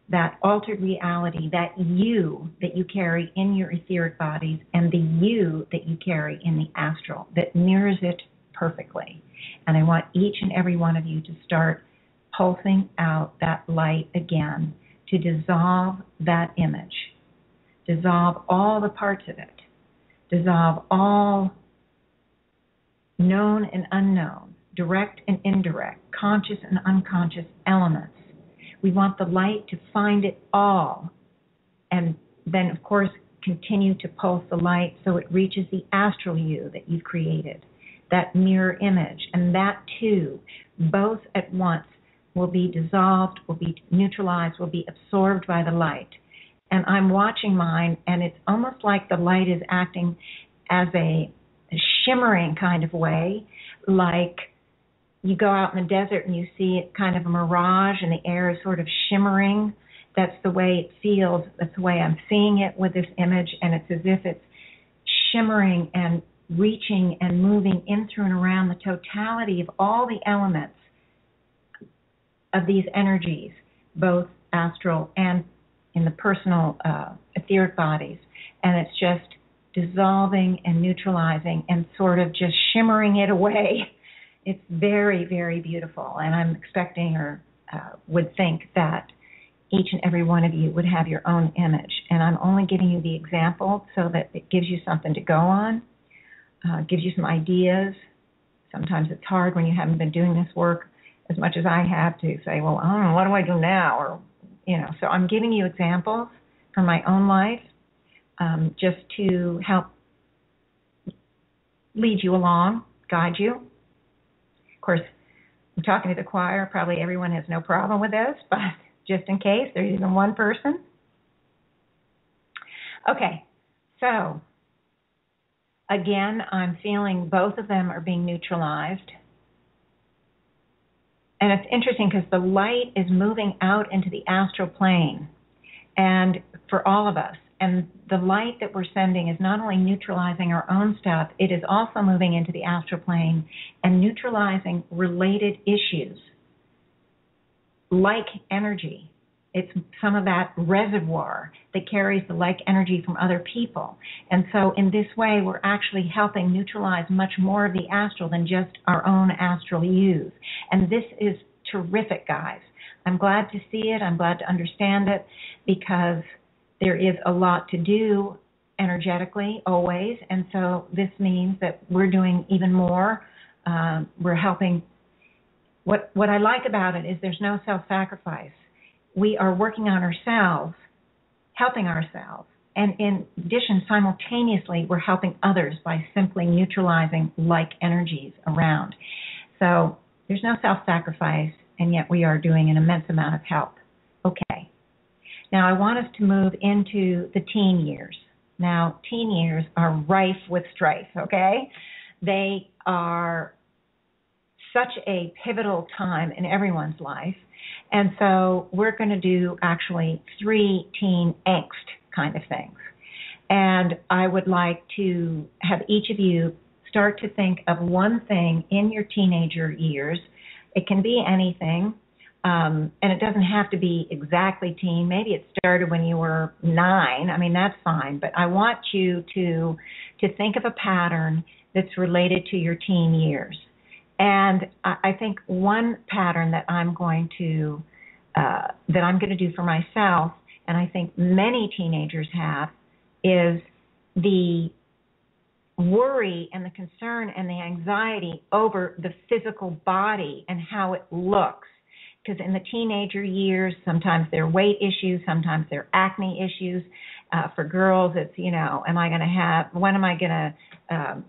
that altered reality, that you carry in your etheric bodies, and the you that you carry in the astral that mirrors it perfectly. And I want each and every one of you to start pulsing out that light again, to dissolve that image, dissolve all the parts of it, dissolve all known and unknown, direct and indirect, conscious and unconscious elements. We want the light to find it all, and then, of course, continue to pulse the light so it reaches the astral you that you've created, that mirror image, and that, too, both at once will be dissolved, will be neutralized, will be absorbed by the light. And I'm watching mine, and it's almost like the light is acting as a shimmering kind of way, like you go out in the desert and you see it kind of a mirage and the air is sort of shimmering. That's the way it feels. That's the way I'm seeing it with this image, and it's as if it's shimmering and reaching and moving in through and around the totality of all the elements of these energies, both astral and in the personal etheric bodies. And it's just dissolving and neutralizing and sort of just shimmering it away. It's very, very beautiful, and I'm expecting or would think that each and every one of you would have your own image. And I'm only giving you the example so that it gives you something to go on, gives you some ideas. Sometimes it's hard when you haven't been doing this work as much as I have to say, well, I don't know, what do I do now? Or, so I'm giving you examples from my own life just to help lead you along, guide you. Of course, I'm talking to the choir. Probably everyone has no problem with this, but just in case there's even one person. Okay, so again, I'm feeling both of them are being neutralized. And it's interesting because the light is moving out into the astral plane, and for all of us. And the light that we're sending is not only neutralizing our own stuff, it is also moving into the astral plane and neutralizing related issues like energy. It's some of that reservoir that carries the like energy from other people. And so in this way, we're actually helping neutralize much more of the astral than just our own astral use. And this is terrific, guys. I'm glad to see it. I'm glad to understand it because there is a lot to do energetically always. And so this means that we're doing even more. We're helping. What I like about it is there's no self-sacrifice. We are working on ourselves, helping ourselves, and in addition, simultaneously, we're helping others by simply neutralizing like energies around. So There's no self-sacrifice, and yet we are doing an immense amount of help. Okay. Now I want us to move into the teen years. Now, teen years are rife with strife, okay? They are such a pivotal time in everyone's life. And so we're going to do actually 3 teen angst kind of things. And I would like to have each of you start to think of one thing in your teenager years. It can be anything, and it doesn't have to be exactly teen. Maybe it started when you were 9. I mean, that's fine. But I want you to think of a pattern that's related to your teen years. And I think one pattern that I'm going to do for myself, and I think many teenagers have, is the worry and the concern and the anxiety over the physical body and how it looks. Because in the teenager years, sometimes there are weight issues, sometimes there are acne issues. For girls, it's, when am I going to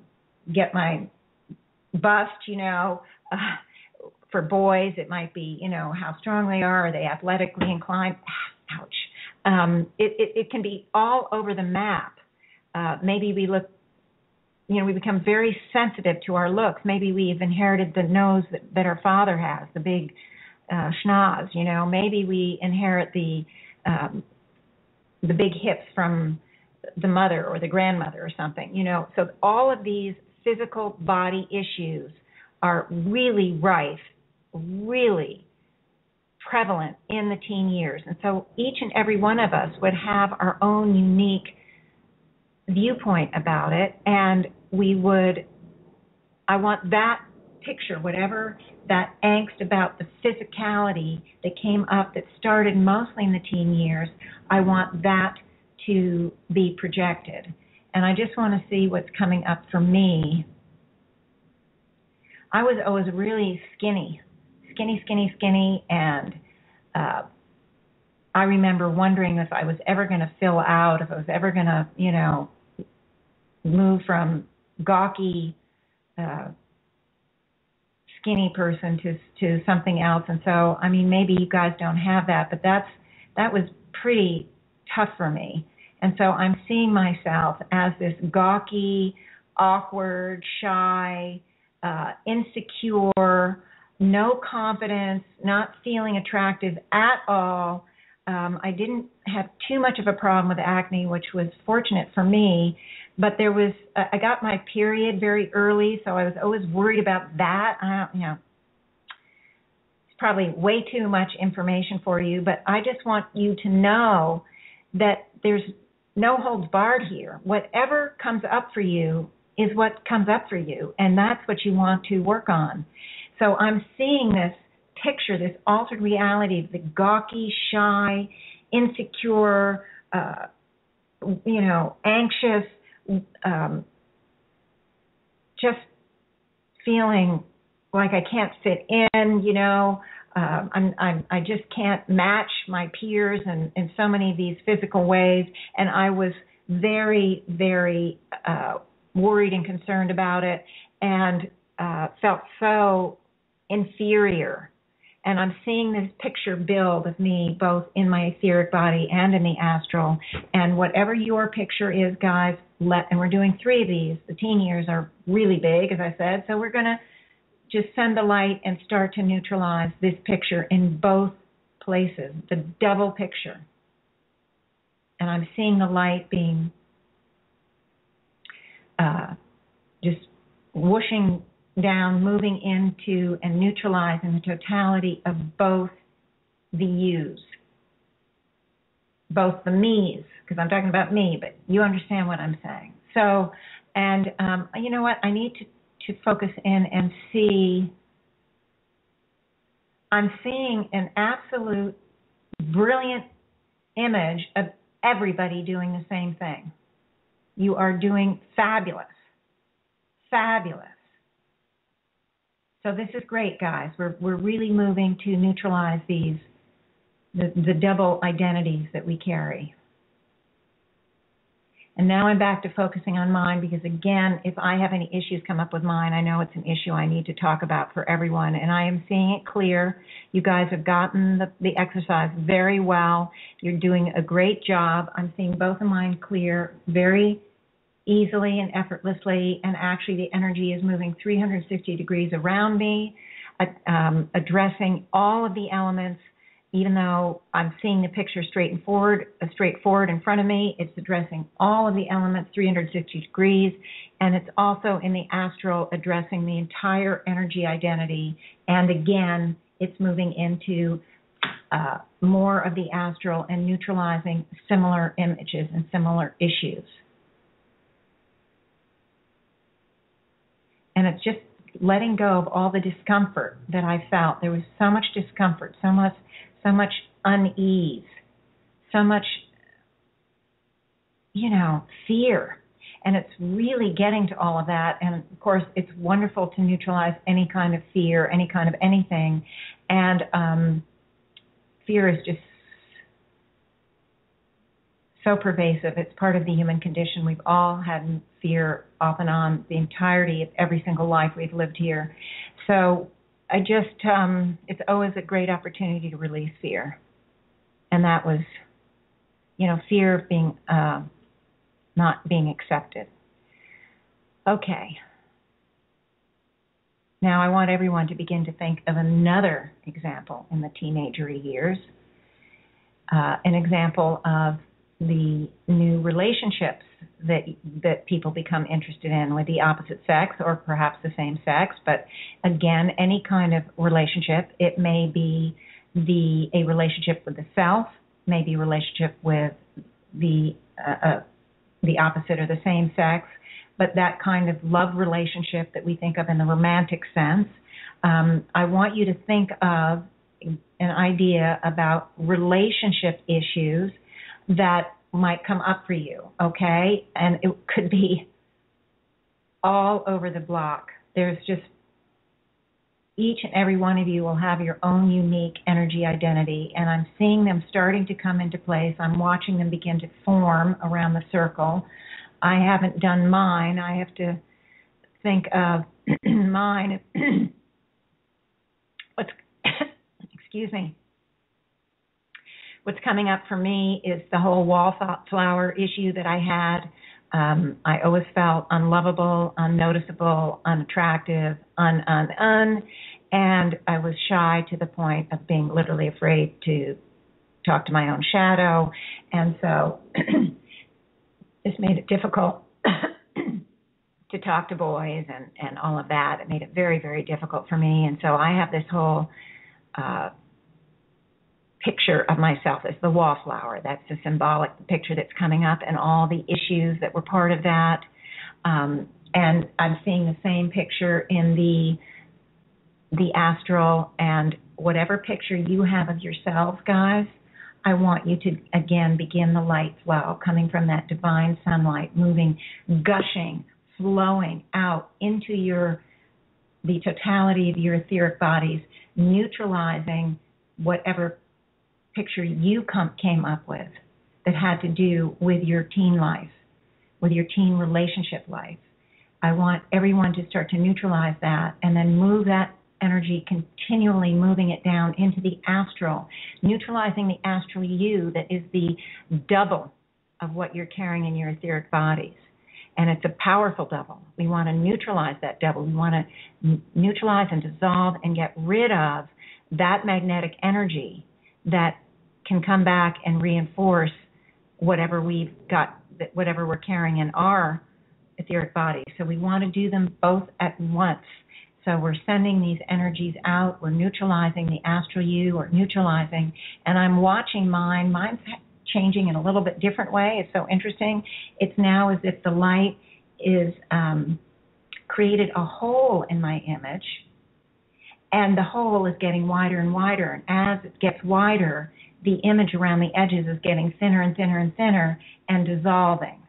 get my bust, for boys, it might be, how strong they are they athletically inclined? Ouch. It can be all over the map. Maybe we look, we become very sensitive to our looks. Maybe we've inherited the nose that our father has, the big schnoz, Maybe we inherit the big hips from the mother or the grandmother or something, So all of these physical body issues are really rife, really prevalent in the teen years. And so each and every one of us would have our own unique viewpoint about it, and I want that picture, whatever that angst about the physicality that came up that started mostly in the teen years, I want that to be projected. And I just want to see what's coming up for me. I was always really skinny, and I remember wondering if I was ever going to fill out, if I was ever going to, move from gawky, skinny person to something else. And so, maybe you guys don't have that, but that was pretty tough for me. And so I'm seeing myself as this gawky, awkward, shy, insecure, no confidence, not feeling attractive at all. I didn't have too much of a problem with acne, which was fortunate for me, but I got my period very early, so I was always worried about that. It's probably way too much information for you, but I just want you to know that there's no holds barred here. Whatever comes up for you is what comes up for you, and that's what you want to work on. So I'm seeing this picture, this altered reality of the gawky, shy, insecure, anxious, just feeling like I can't fit in, I just can't match my peers in so many of these physical ways, and I was very, very worried and concerned about it, and felt so inferior. And I'm seeing this picture build of me both in my etheric body and in the astral. And whatever your picture is, guys, and we're doing 3 of these. The teen years are really big, as I said. So we're going to just send the light and start to neutralize this picture in both places, the double picture. And I'm seeing the light being just whooshing down, moving into and neutralizing the totality of both the yous, both the me's, because I'm talking about me, but you understand what I'm saying. So, and you know what? I need to focus in and see. I'm seeing an absolute brilliant image of everybody doing the same thing. You are doing fabulous. Fabulous. So this is great, guys. We're really moving to neutralize the double identities that we carry. And now I'm back to focusing on mine because, again, if I have any issues come up with mine, I know it's an issue I need to talk about for everyone. And I am seeing it clear. You guys have gotten the exercise very well. You're doing a great job. I'm seeing both of mine clear very easily and effortlessly. And actually, the energy is moving 360 degrees around me, addressing all of the elements. Even though I'm seeing the picture straight forward in front of me, it's addressing all of the elements 360 degrees, and it's also in the astral addressing the entire energy identity. And again, it's moving into more of the astral and neutralizing similar images and similar issues. And it's just letting go of all the discomfort that I felt. There was so much discomfort, so much unease, so much, fear. And it's really getting to all of that. And, of course, it's wonderful to neutralize any kind of fear, any kind of anything. And fear is just so pervasive. It's part of the human condition. We've all had fear off and on the entirety of every single life we've lived here. So I just, it's always a great opportunity to release fear. And that was, fear of being, not being accepted. Okay. Now I want everyone to begin to think of another example in the teenagery years, an example of the new relationships that people become interested in with the opposite sex or perhaps the same sex. But again, any kind of relationship. It may be a relationship with the self, maybe a relationship with the opposite or the same sex, but that kind of love relationship that we think of in the romantic sense. I want you to think of an idea about relationship issues that might come up for you, okay? And it could be all over the block. There's just, each and every one of you will have your own unique energy identity, and I'm seeing them starting to come into place. I'm watching them begin to form around the circle. I haven't done mine. I have to think of mine. Excuse me. What's coming up for me is the whole wallflower issue that I had. I always felt unlovable, unnoticeable, unattractive, and I was shy to the point of being literally afraid to talk to my own shadow. And so this made it difficult to talk to boys and all of that. It made it very, very difficult for me. And so I have this whole picture of myself as the wallflower. That's the symbolic picture that's coming up and all the issues that were part of that. And I'm seeing the same picture in the astral, and whatever picture you have of yourselves, guys, I want you to, again, begin the light flow coming from that divine sunlight, moving, gushing, flowing out into the totality of your etheric bodies, neutralizing whatever picture you came up with that had to do with your teen life, with your teen relationship life. I want everyone to start to neutralize that and then move that energy, continually moving it down into the astral, neutralizing the astral you that is the double of what you're carrying in your etheric bodies. And it's a powerful double. We want to neutralize that double. We want to neutralize and dissolve and get rid of that magnetic energy that can come back and reinforce whatever we've got, whatever we're carrying in our etheric bodies. So we want to do them both at once. So we're sending these energies out. We're neutralizing the astral you, or neutralizing. And I'm watching mine. Mine's changing in a little bit different way. It's so interesting. It's now as if the light is created a hole in my image, and the hole is getting wider and wider. And as it gets wider, the image around the edges is getting thinner and thinner and thinner and dissolving.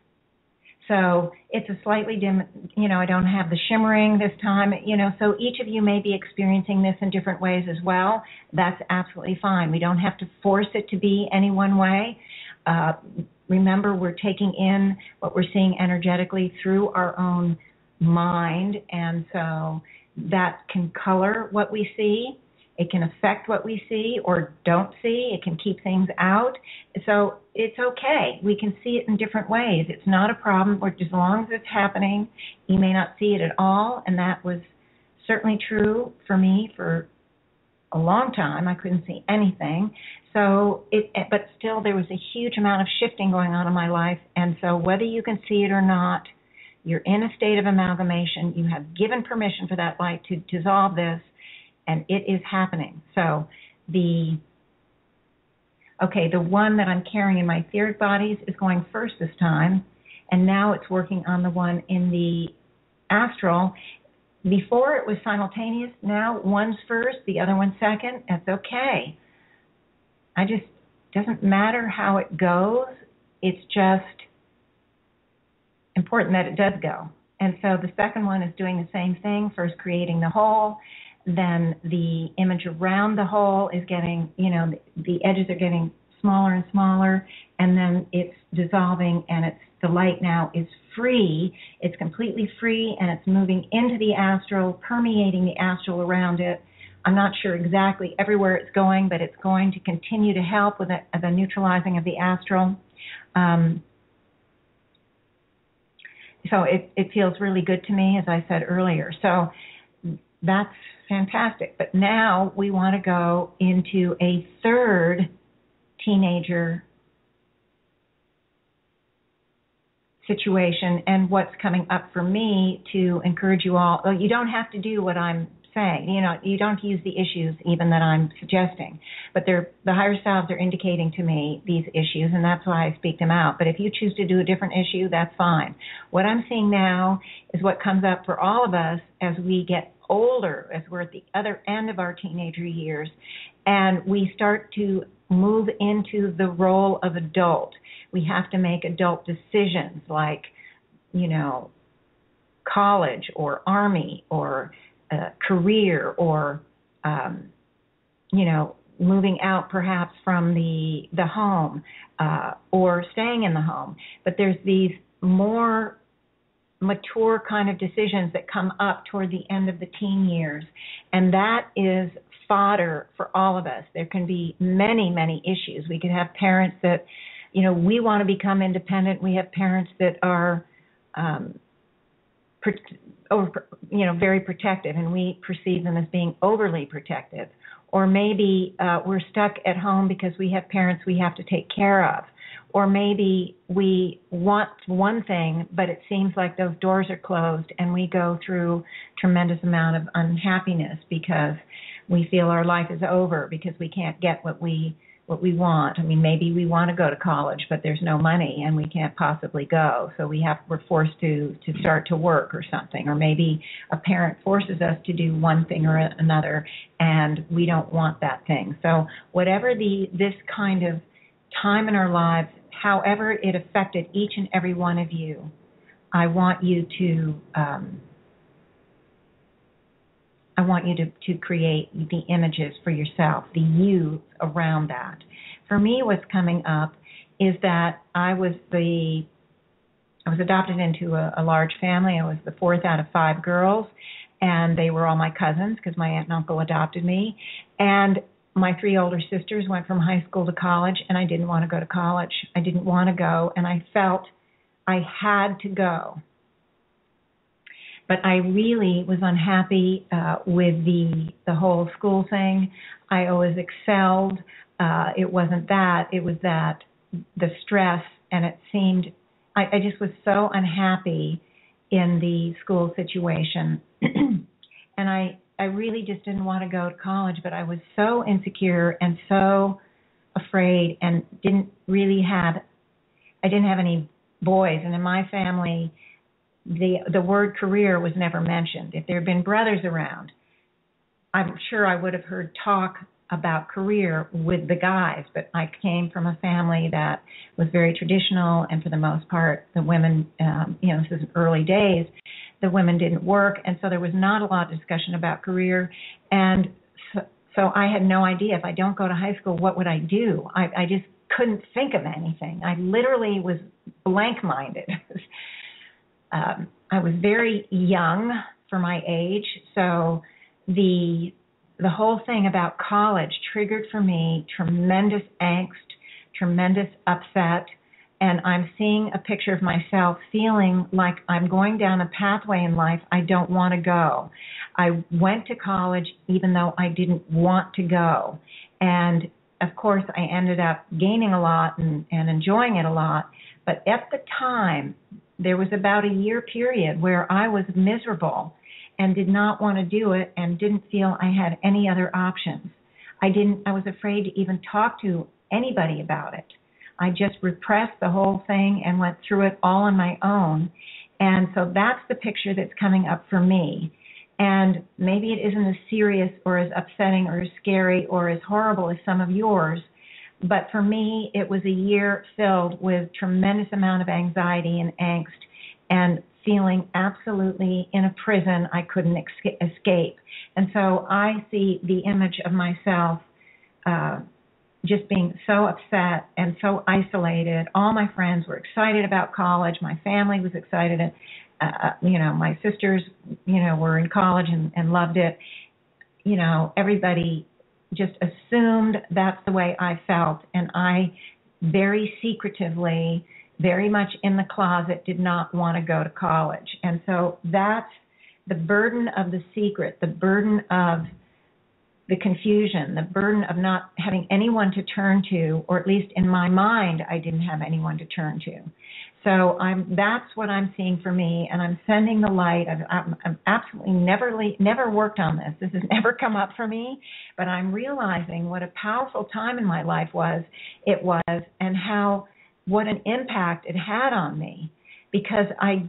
So it's a slightly dim, I don't have the shimmering this time, so each of you may be experiencing this in different ways as well. That's absolutely fine. We don't have to force it to be any one way. remember, we're taking in what we're seeing energetically through our own mind, and so that can color what we see. It can affect what we see or don't see. It can keep things out. So it's okay. We can see it in different ways. It's not a problem, or as long as it's happening. You may not see it at all, and that was certainly true for me for a long time. I couldn't see anything. But still there was a huge amount of shifting going on in my life, and so whether you can see it or not, you're in a state of amalgamation. You have given permission for that light to dissolve this, and it is happening. So the one that I'm carrying in my etheric bodies is going first this time, and now it's working on the one in the astral. Before it was simultaneous. Now one's first, the other one's second. That's okay. Doesn't matter how it goes. It's just important that it does go. And so the second one is doing the same thing, first creating the whole, then the image around the whole is getting, the edges are getting smaller and smaller, and then it's dissolving, and the light now is free. It's completely free, and it's moving into the astral, permeating the astral around it. I'm not sure exactly everywhere it's going, but it's going to continue to help with the neutralizing of the astral. So it feels really good to me, as I said earlier. So that's fantastic. But now we want to go into a third teenager situation, and what's coming up for me to encourage you all. Well, you don't have to do what I'm saying. You don't use the issues even that I'm suggesting, but the higher selves are indicating to me these issues, and that's why I speak them out. But if you choose to do a different issue, that's fine. What I'm seeing now is what comes up for all of us as we get older, as we're at the other end of our teenager years, and we start to move into the role of adult. We have to make adult decisions like, college or army or career or, moving out perhaps from the home or staying in the home. But there's these more mature kind of decisions that come up toward the end of the teen years, and that is fodder for all of us. There can be many, many issues. We could have parents that, we want to become independent. We have parents that are, very protective, and we perceive them as being overly protective. Or maybe we're stuck at home because we have parents we have to take care of. Or maybe we want one thing, but it seems like those doors are closed, and we go through tremendous amount of unhappiness because we feel our life is over because we can't get what we want. I mean, maybe we want to go to college, but there's no money and we can't possibly go. So we're forced to start to work or something. Or maybe a parent forces us to do one thing or another, and we don't want that thing. So whatever this kind of time in our lives, however it affected each and every one of you, I want you to create the images for yourself, the you around that. For me, what's coming up is that I was adopted into a large family. I was the fourth out of 5 girls, and they were all my cousins because my aunt and uncle adopted me. And my 3 older sisters went from high school to college, and I didn't want to go to college. I didn't want to go, and I felt I had to go. But I really was unhappy with the whole school thing. I always excelled. It wasn't that. It was that the stress, and it seemed I just was so unhappy in the school situation. And I really just didn't want to go to college, but I was so insecure and so afraid, and I didn't have any boys. And in my family, the word career was never mentioned. If there had been brothers around, I'm sure I would have heard talk about career with the guys, but I came from a family that was very traditional, and for the most part, the women, this is early days, the women didn't work, and so there was not a lot of discussion about career, and so I had no idea, if I don't go to high school, what would I do? I just couldn't think of anything. I literally was blank-minded. I was very young for my age, so the whole thing about college triggered for me tremendous angst, tremendous upset, and I'm seeing a picture of myself feeling like I'm going down a pathway in life I don't want to go. I went to college even though I didn't want to go. And of course, I ended up gaining a lot and enjoying it a lot. But at the time, there was about a year period where I was miserable and did not want to do it and didn't feel I had any other options. I was afraid to even talk to anybody about it. I just repressed the whole thing and went through it all on my own. And so that's the picture that's coming up for me. And maybe it isn't as serious or as upsetting or as scary or as horrible as some of yours, but for me, it was a year filled with tremendous amount of anxiety and angst and feeling absolutely in a prison I couldn't escape. And so I see the image of myself just being so upset and so isolated. All my friends were excited about college. My family was excited. My sisters, were in college and loved it. Everybody just assumed that's the way I felt. And I very secretively, very much in the closet, did not want to go to college. And so that's the burden of the secret, the burden of the confusion, the burden of not having anyone to turn to, or at least in my mind, I didn't have anyone to turn to. So that's what I'm seeing for me, and I'm sending the light. I've absolutely never worked on this. This has never come up for me, but I'm realizing what a powerful time in my life it was, and what an impact it had on me, because I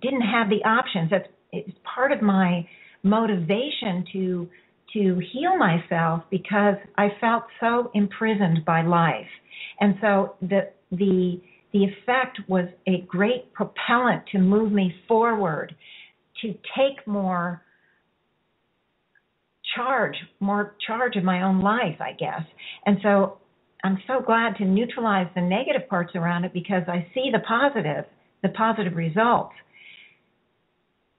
didn't have the options. It's part of my motivation to heal myself, because I felt so imprisoned by life. And so the effect was a great propellant to move me forward, to take more charge of my own life, I guess. And so I'm so glad to neutralize the negative parts around it, because I see the positive results.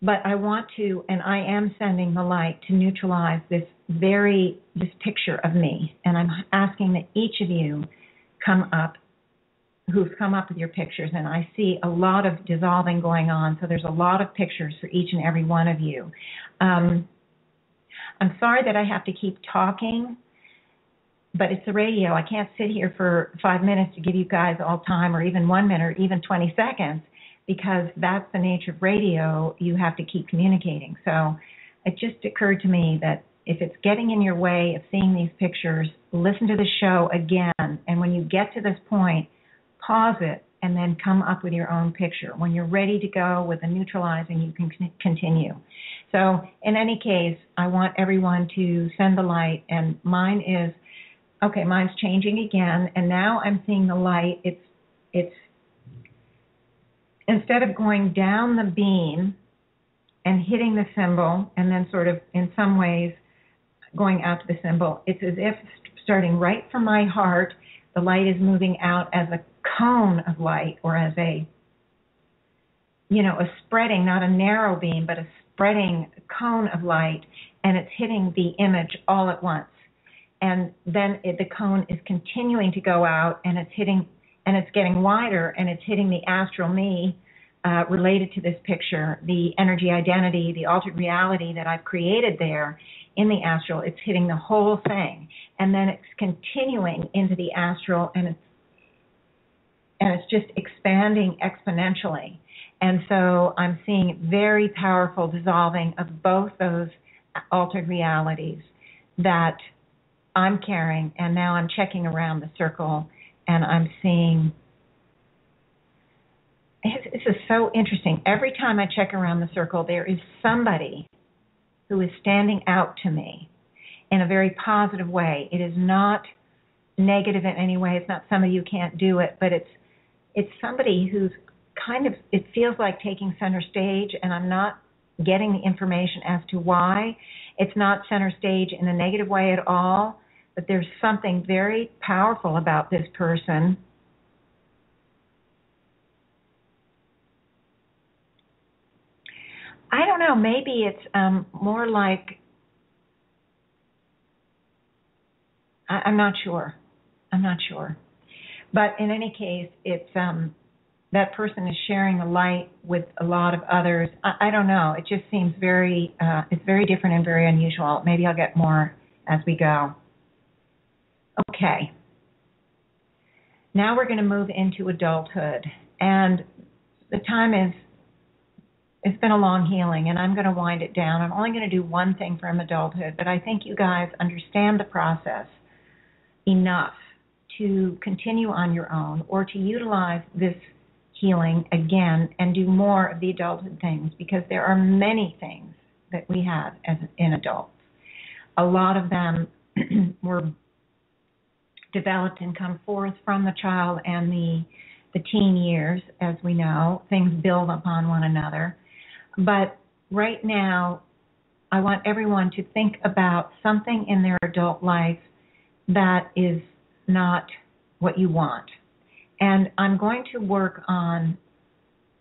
But I want to, and I am sending the light to neutralize this picture of me. And I'm asking that each of you who've come up with your pictures, and I see a lot of dissolving going on, so there's a lot of pictures for each and every one of you. I'm sorry that I have to keep talking, but it's the radio. I can't sit here for 5 minutes to give you guys all time, or even 1 minute, or even 20 seconds, because that's the nature of radio. You have to keep communicating. So it just occurred to me that if it's getting in your way of seeing these pictures, listen to the show again, and when you get to this point, pause it and then come up with your own picture. When you're ready to go with the neutralizing, you can continue. So in any case, I want everyone to send the light, and mine's changing again, and now I'm seeing the light. It's instead of going down the beam and hitting the symbol and then sort of in some ways going out to the symbol, it's as if starting right from my heart, the light is moving out as a cone of light, or as a spreading, not a narrow beam, but a spreading cone of light, and it's hitting the image all at once. And then the cone is continuing to go out, and it's getting wider, and it's hitting the astral me related to this picture, the energy identity, the altered reality that I've created there in the astral. It's hitting the whole thing, and then it's continuing into the astral, and it's just expanding exponentially. And so I'm seeing very powerful dissolving of both those altered realities that I'm carrying, and now I'm checking around the circle, and I'm seeing, this is so interesting. Every time I check around the circle, there is somebody who is standing out to me in a very positive way. It is not negative in any way. It's not somebody who can't do it, but it's somebody who's kind of, it feels like taking center stage, and I'm not getting the information as to why. It's not center stage in a negative way at all, but there's something very powerful about this person. I don't know, maybe it's more like, I'm not sure. But in any case, it's that person is sharing a light with a lot of others. I don't know. It just seems it's very different and very unusual. Maybe I'll get more as we go. Okay. Now we're going to move into adulthood. And the time it's been a long healing, and I'm going to wind it down. I'm only going to do one thing from adulthood, but I think you guys understand the process enough to continue on your own or to utilize this healing again and do more of the adulthood things, because there are many things that we have in adults. A lot of them were developed and come forth from the child and the teen years. As we know, things build upon one another. But right now, I want everyone to think about something in their adult life that is not what you want. And I'm going to work on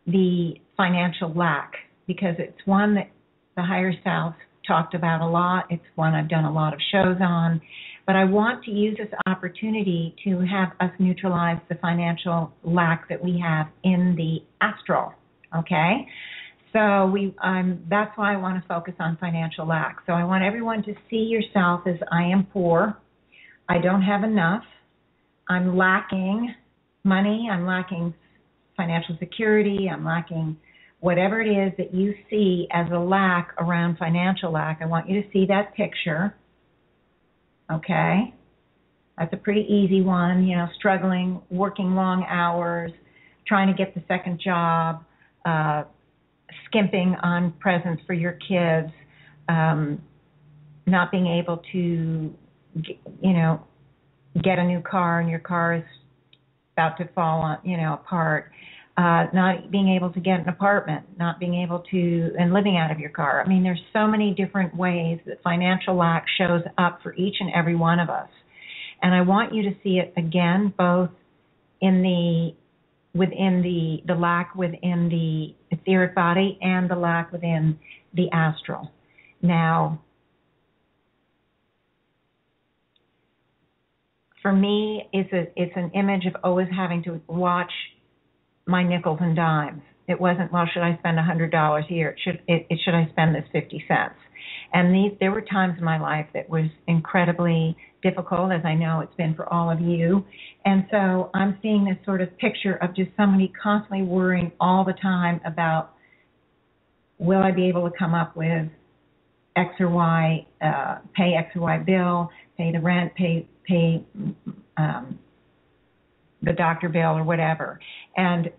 the financial lack, because it's one that the higher self talked about a lot. It's one I've done a lot of shows on. But I want to use this opportunity to have us neutralize the financial lack that we have in the astral, okay? So that's why I want to focus on financial lack. So I want everyone to see yourself as, I am poor, I don't have enough, I'm lacking money, I'm lacking financial security, I'm lacking whatever it is that you see as a lack around financial lack. I want you to see that picture, okay? That's a pretty easy one, struggling, working long hours, trying to get the second job, skimping on presents for your kids, not being able to, get a new car and your car is about to fall, apart, not being able to get an apartment, not being able to, and living out of your car. I mean, there's so many different ways that financial lack shows up for each and every one of us. And I want you to see it again, both within the lack within the etheric body and the lack within the astral. Now, for me, it's an image of always having to watch my nickels and dimes. It wasn't, well, should I spend $100 here? Should I spend this 50 cents? And there were times in my life that was incredibly difficult, as I know it's been for all of you. And so I'm seeing this sort of picture of just somebody constantly worrying all the time about, will I be able to come up with X or Y, pay X or Y bill, pay the rent, pay the doctor bill or whatever. And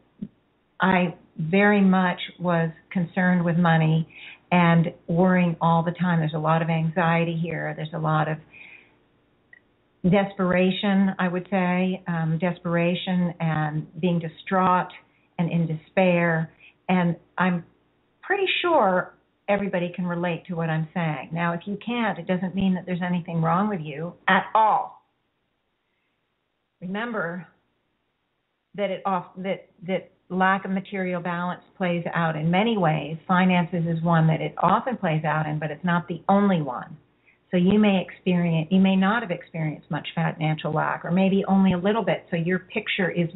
I very much was concerned with money and worrying all the time. There's a lot of anxiety here. There's a lot of desperation, I would say, desperation and being distraught and in despair. And I'm pretty sure everybody can relate to what I'm saying. Now, if you can't, it doesn't mean that there's anything wrong with you at all. Remember that that lack of material balance plays out in many ways. Finances is one that it often plays out in, but it's not the only one. So you may not have experienced much financial lack, or maybe only a little bit. So your picture is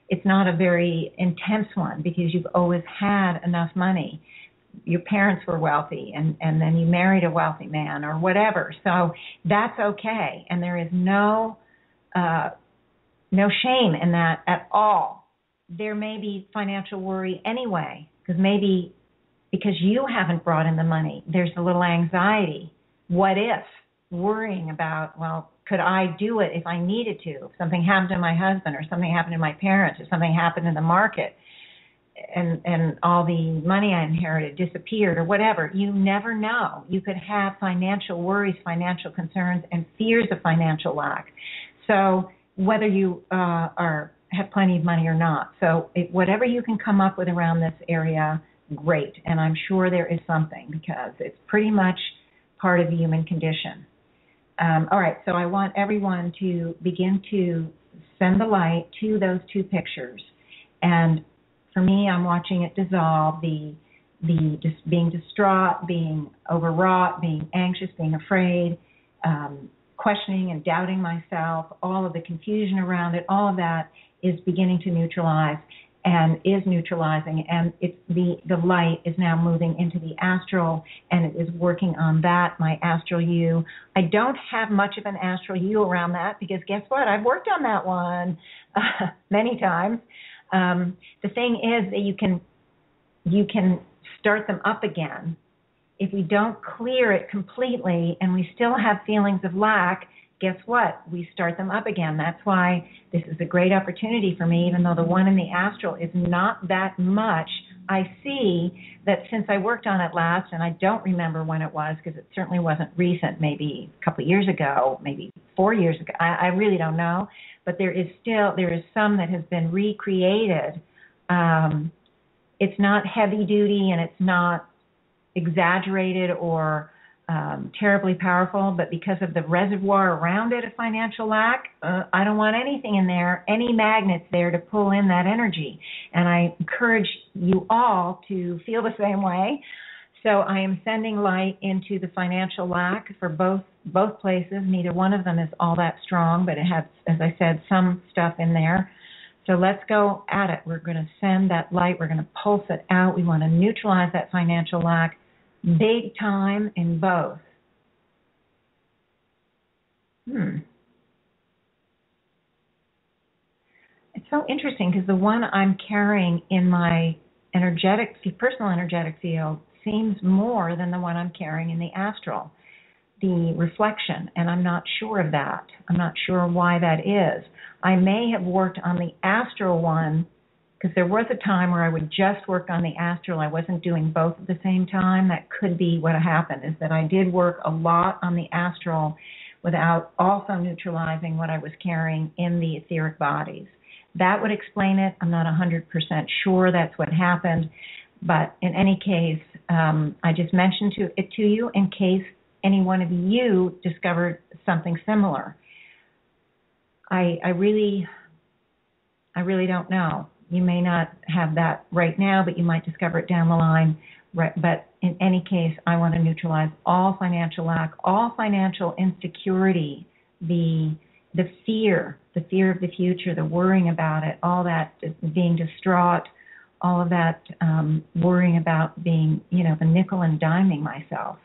it's not a very intense one, because you've always had enough money. Your parents were wealthy, and then you married a wealthy man or whatever. So that's okay, and there is no shame in that at all. There may be financial worry anyway, because you haven't brought in the money. There's a little anxiety. What if? Worrying about, well, could I do it if I needed to? If something happened to my husband, or something happened to my parents, or something happened in the market, and all the money I inherited disappeared or whatever. You never know. You could have financial worries, financial concerns, and fears of financial lack. So whether you have plenty of money or not. So whatever you can come up with around this area, great. And I'm sure there is something, because it's pretty much part of the human condition. All right, so I want everyone to begin to send the light to those two pictures. And for me, I'm watching it dissolve, just being distraught, being overwrought, being anxious, being afraid, questioning and doubting myself, all of the confusion around it, all of that is beginning to neutralize and is neutralizing, and the light is now moving into the astral, and it is working on that, my astral you. I don't have much of an astral you around that, because guess what? I've worked on that one many times. The thing is that you can start them up again. If we don't clear it completely and we still have feelings of lack, guess what? We start them up again. That's why this is a great opportunity for me, even though the one in the astral is not that much. I see that since I worked on it last, and I don't remember when it was, because it certainly wasn't recent, maybe a couple of years ago, maybe 4 years ago. I really don't know. But there is some that has been recreated. It's not heavy duty and it's not exaggerated or terribly powerful, but because of the reservoir around it of financial lack, I don't want anything in there, any magnets there to pull in that energy. And I encourage you all to feel the same way. So I am sending light into the financial lack for both places. Neither one of them is all that strong, but it has, as I said, some stuff in there. So let's go at it. We're going to send that light. We're going to pulse it out. We want to neutralize that financial lack big time in both. It's so interesting because the one I'm carrying in my personal energetic field seems more than the one I'm carrying in the astral, the reflection, and I'm not sure of that. I'm not sure why that is. I may have worked on the astral one because there was a time where I would just work on the astral. I wasn't doing both at the same time. That could be what happened, is that I did work a lot on the astral without also neutralizing what I was carrying in the etheric bodies. That would explain it. I'm not 100% sure that's what happened. But in any case, I just mentioned it to you in case any one of you discovered something similar. I really don't know. You may not have that right now, but you might discover it down the line. Right? But in any case, I want to neutralize all financial lack, all financial insecurity, the fear of the future, the worrying about it, all that, being distraught, all of that worrying about being, the nickel and diming myself.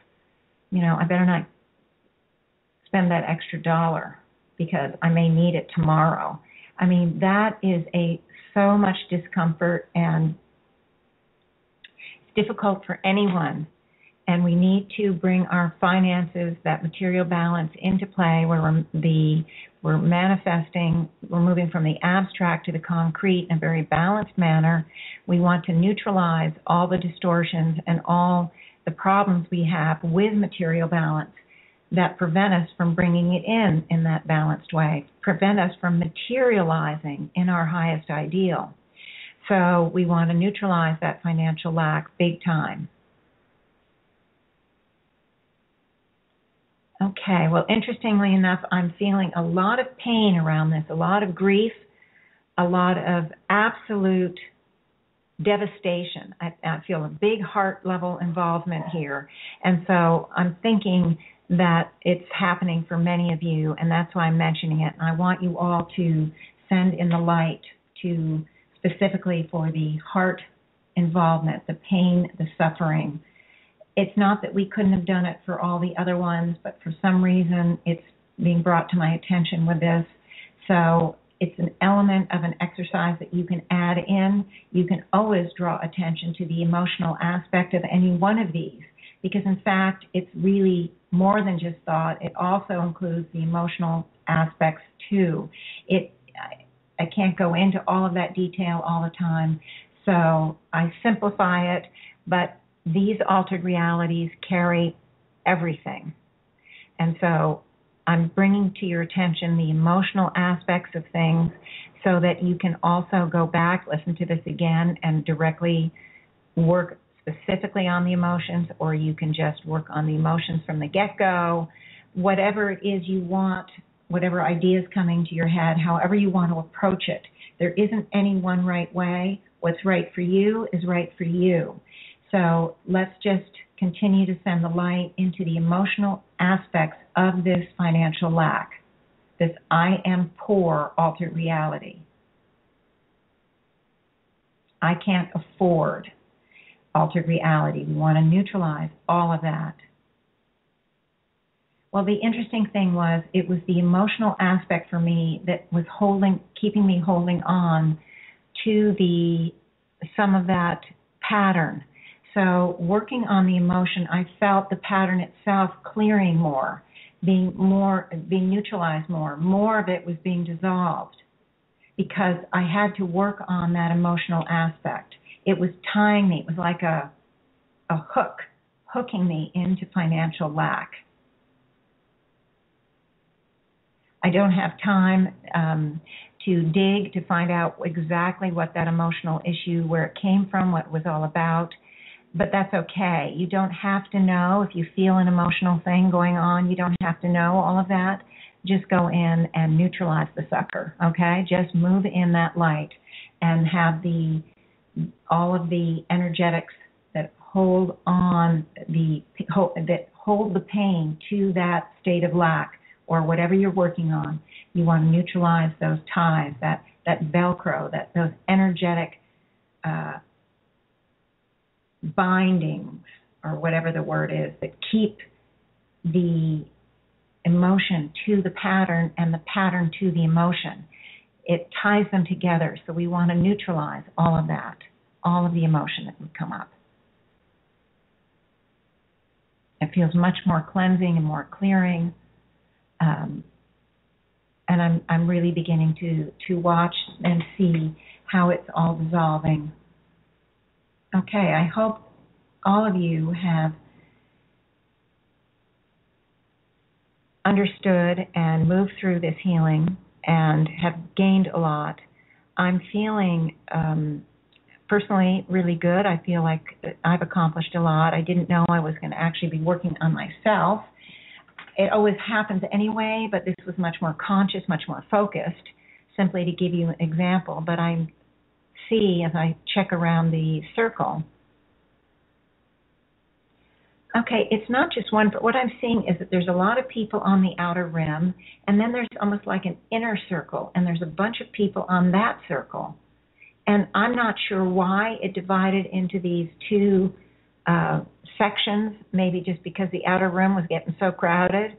I better not spend that extra dollar because I may need it tomorrow. I mean, that is so much discomfort, and it's difficult for anyone. And we need to bring our finances, that material balance, into play where we're manifesting, we're moving from the abstract to the concrete in a very balanced manner. We want to neutralize all the distortions and all the problems we have with material balance that prevent us from bringing it in that balanced way, prevent us from materializing in our highest ideal. So we want to neutralize that financial lack big time. Okay, well, interestingly enough, I'm feeling a lot of pain around this, a lot of grief, a lot of absolute devastation. I feel a big heart level involvement here. And so I'm thinking that it's happening for many of you, and that's why I'm mentioning it. And I want you all to send in the light to specifically for the heart involvement, the pain, the suffering. It's not that we couldn't have done it for all the other ones, but for some reason it's being brought to my attention with this. So it's an element of an exercise that you can add in. You can always draw attention to the emotional aspect of any one of these, because in fact it's really more than just thought. It also includes the emotional aspects too. I can't go into all of that detail all the time, so I simplify it, but these altered realities carry everything. And so I'm bringing to your attention the emotional aspects of things so that you can also go back, listen to this again, and directly work specifically on the emotions, or you can just work on the emotions from the get-go. whatever it is you want, whatever ideas coming to your head, however you want to approach it. There isn't any one right way. What's right for you is right for you. So let's just continue to send the light into the emotional aspects of this financial lack, this I am poor altered reality. I can't afford altered reality. We want to neutralize all of that. Well, the interesting thing was it was the emotional aspect for me that was keeping me holding on to some of that pattern. So working on the emotion, I felt the pattern itself clearing more, being neutralized more. More of it was being dissolved because I had to work on that emotional aspect. It was tying me. It was like a hook, hooking me into financial lack. I don't have time to dig to find out exactly what that emotional issue, where it came from, what it was all about, but that's okay. You don't have to know if you feel an emotional thing going on. You don't have to know all of that. Just go in and neutralize the sucker, okay? Just move in that light and have all of the energetics that hold the pain to that state of lack, or whatever you're working on. You want to neutralize those ties, that Velcro, those energetic bindings, or whatever the word is, that keep the emotion to the pattern and the pattern to the emotion. It ties them together, so we want to neutralize all of that, all of the emotion that would come up. It feels much more cleansing and more clearing. And I'm really beginning to watch and see how it's all dissolving. Okay, I hope all of you have understood and moved through this healing and have gained a lot. I'm feeling personally really good. I feel like I've accomplished a lot. I didn't know I was going to actually be working on myself. It always happens anyway, but this was much more conscious, much more focused, simply to give you an example. But I see, as I check around the circle, okay, it's not just one, but what I'm seeing is that there's a lot of people on the outer rim, and then there's almost like an inner circle, and there's a bunch of people on that circle. And I'm not sure why it divided into these two sections, maybe just because the outer rim was getting so crowded,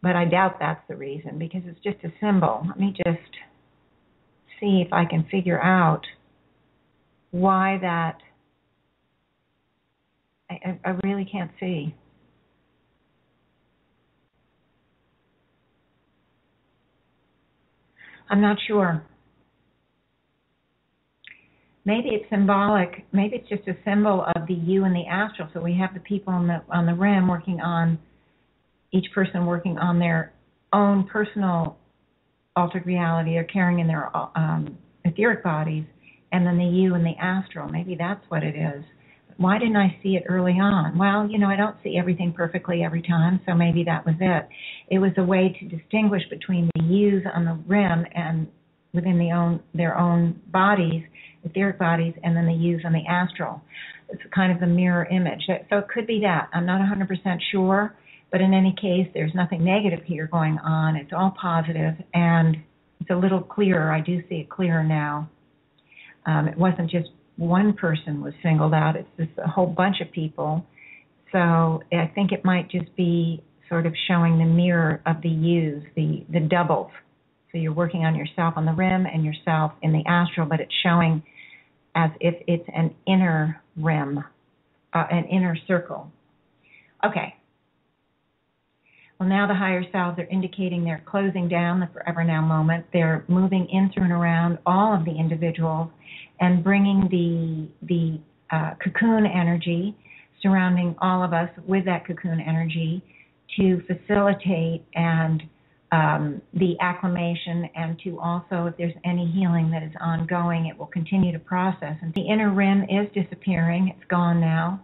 but I doubt that's the reason, because it's just a symbol. Let me just see if I can figure out why that. I really can't see. I'm not sure. Maybe it's symbolic. Maybe it's just a symbol of the you and the astral. So we have the people on the rim working on, each person working on their own personal altered reality or carrying in their etheric bodies, and then the you and the astral. Maybe that's what it is. Why didn't I see it early on? Well, I don't see everything perfectly every time, so maybe that was it. It was a way to distinguish between the yous on the rim and within their own bodies, etheric bodies, and then the yous on the astral. It's kind of the mirror image. So it could be that. I'm not 100% sure, but in any case, there's nothing negative here going on. It's all positive, and it's a little clearer. I do see it clearer now. It wasn't just one person was singled out. It's just a whole bunch of people. So I think it might just be sort of showing the mirror of the yous, the doubles. So you're working on yourself on the rim and yourself in the astral, but it's showing as if it's an inner rim, an inner circle. Okay. Well, now the higher selves are indicating they're closing down the forever now moment. They're moving in through and around all of the individuals and bringing the cocoon energy surrounding all of us with that cocoon energy to facilitate and the acclimation, and to also, if there's any healing that is ongoing, it will continue to process. And the inner rim is disappearing. It's gone now.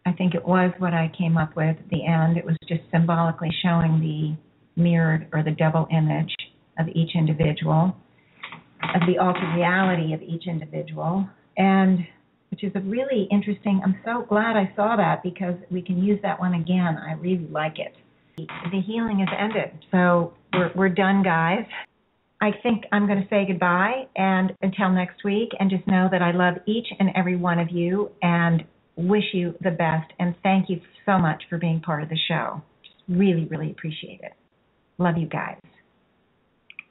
I think it was what I came up with at the end. It was just symbolically showing the mirrored or the double image of each individual, of the altered reality of each individual, and which is a really interesting, I'm so glad I saw that because we can use that one again. I really like it. The healing has ended, so we're done, guys. I think I'm going to say goodbye and until next week, and just know that I love each and every one of you and wish you the best, and thank you so much for being part of the show. Just really, really appreciate it. Love you guys.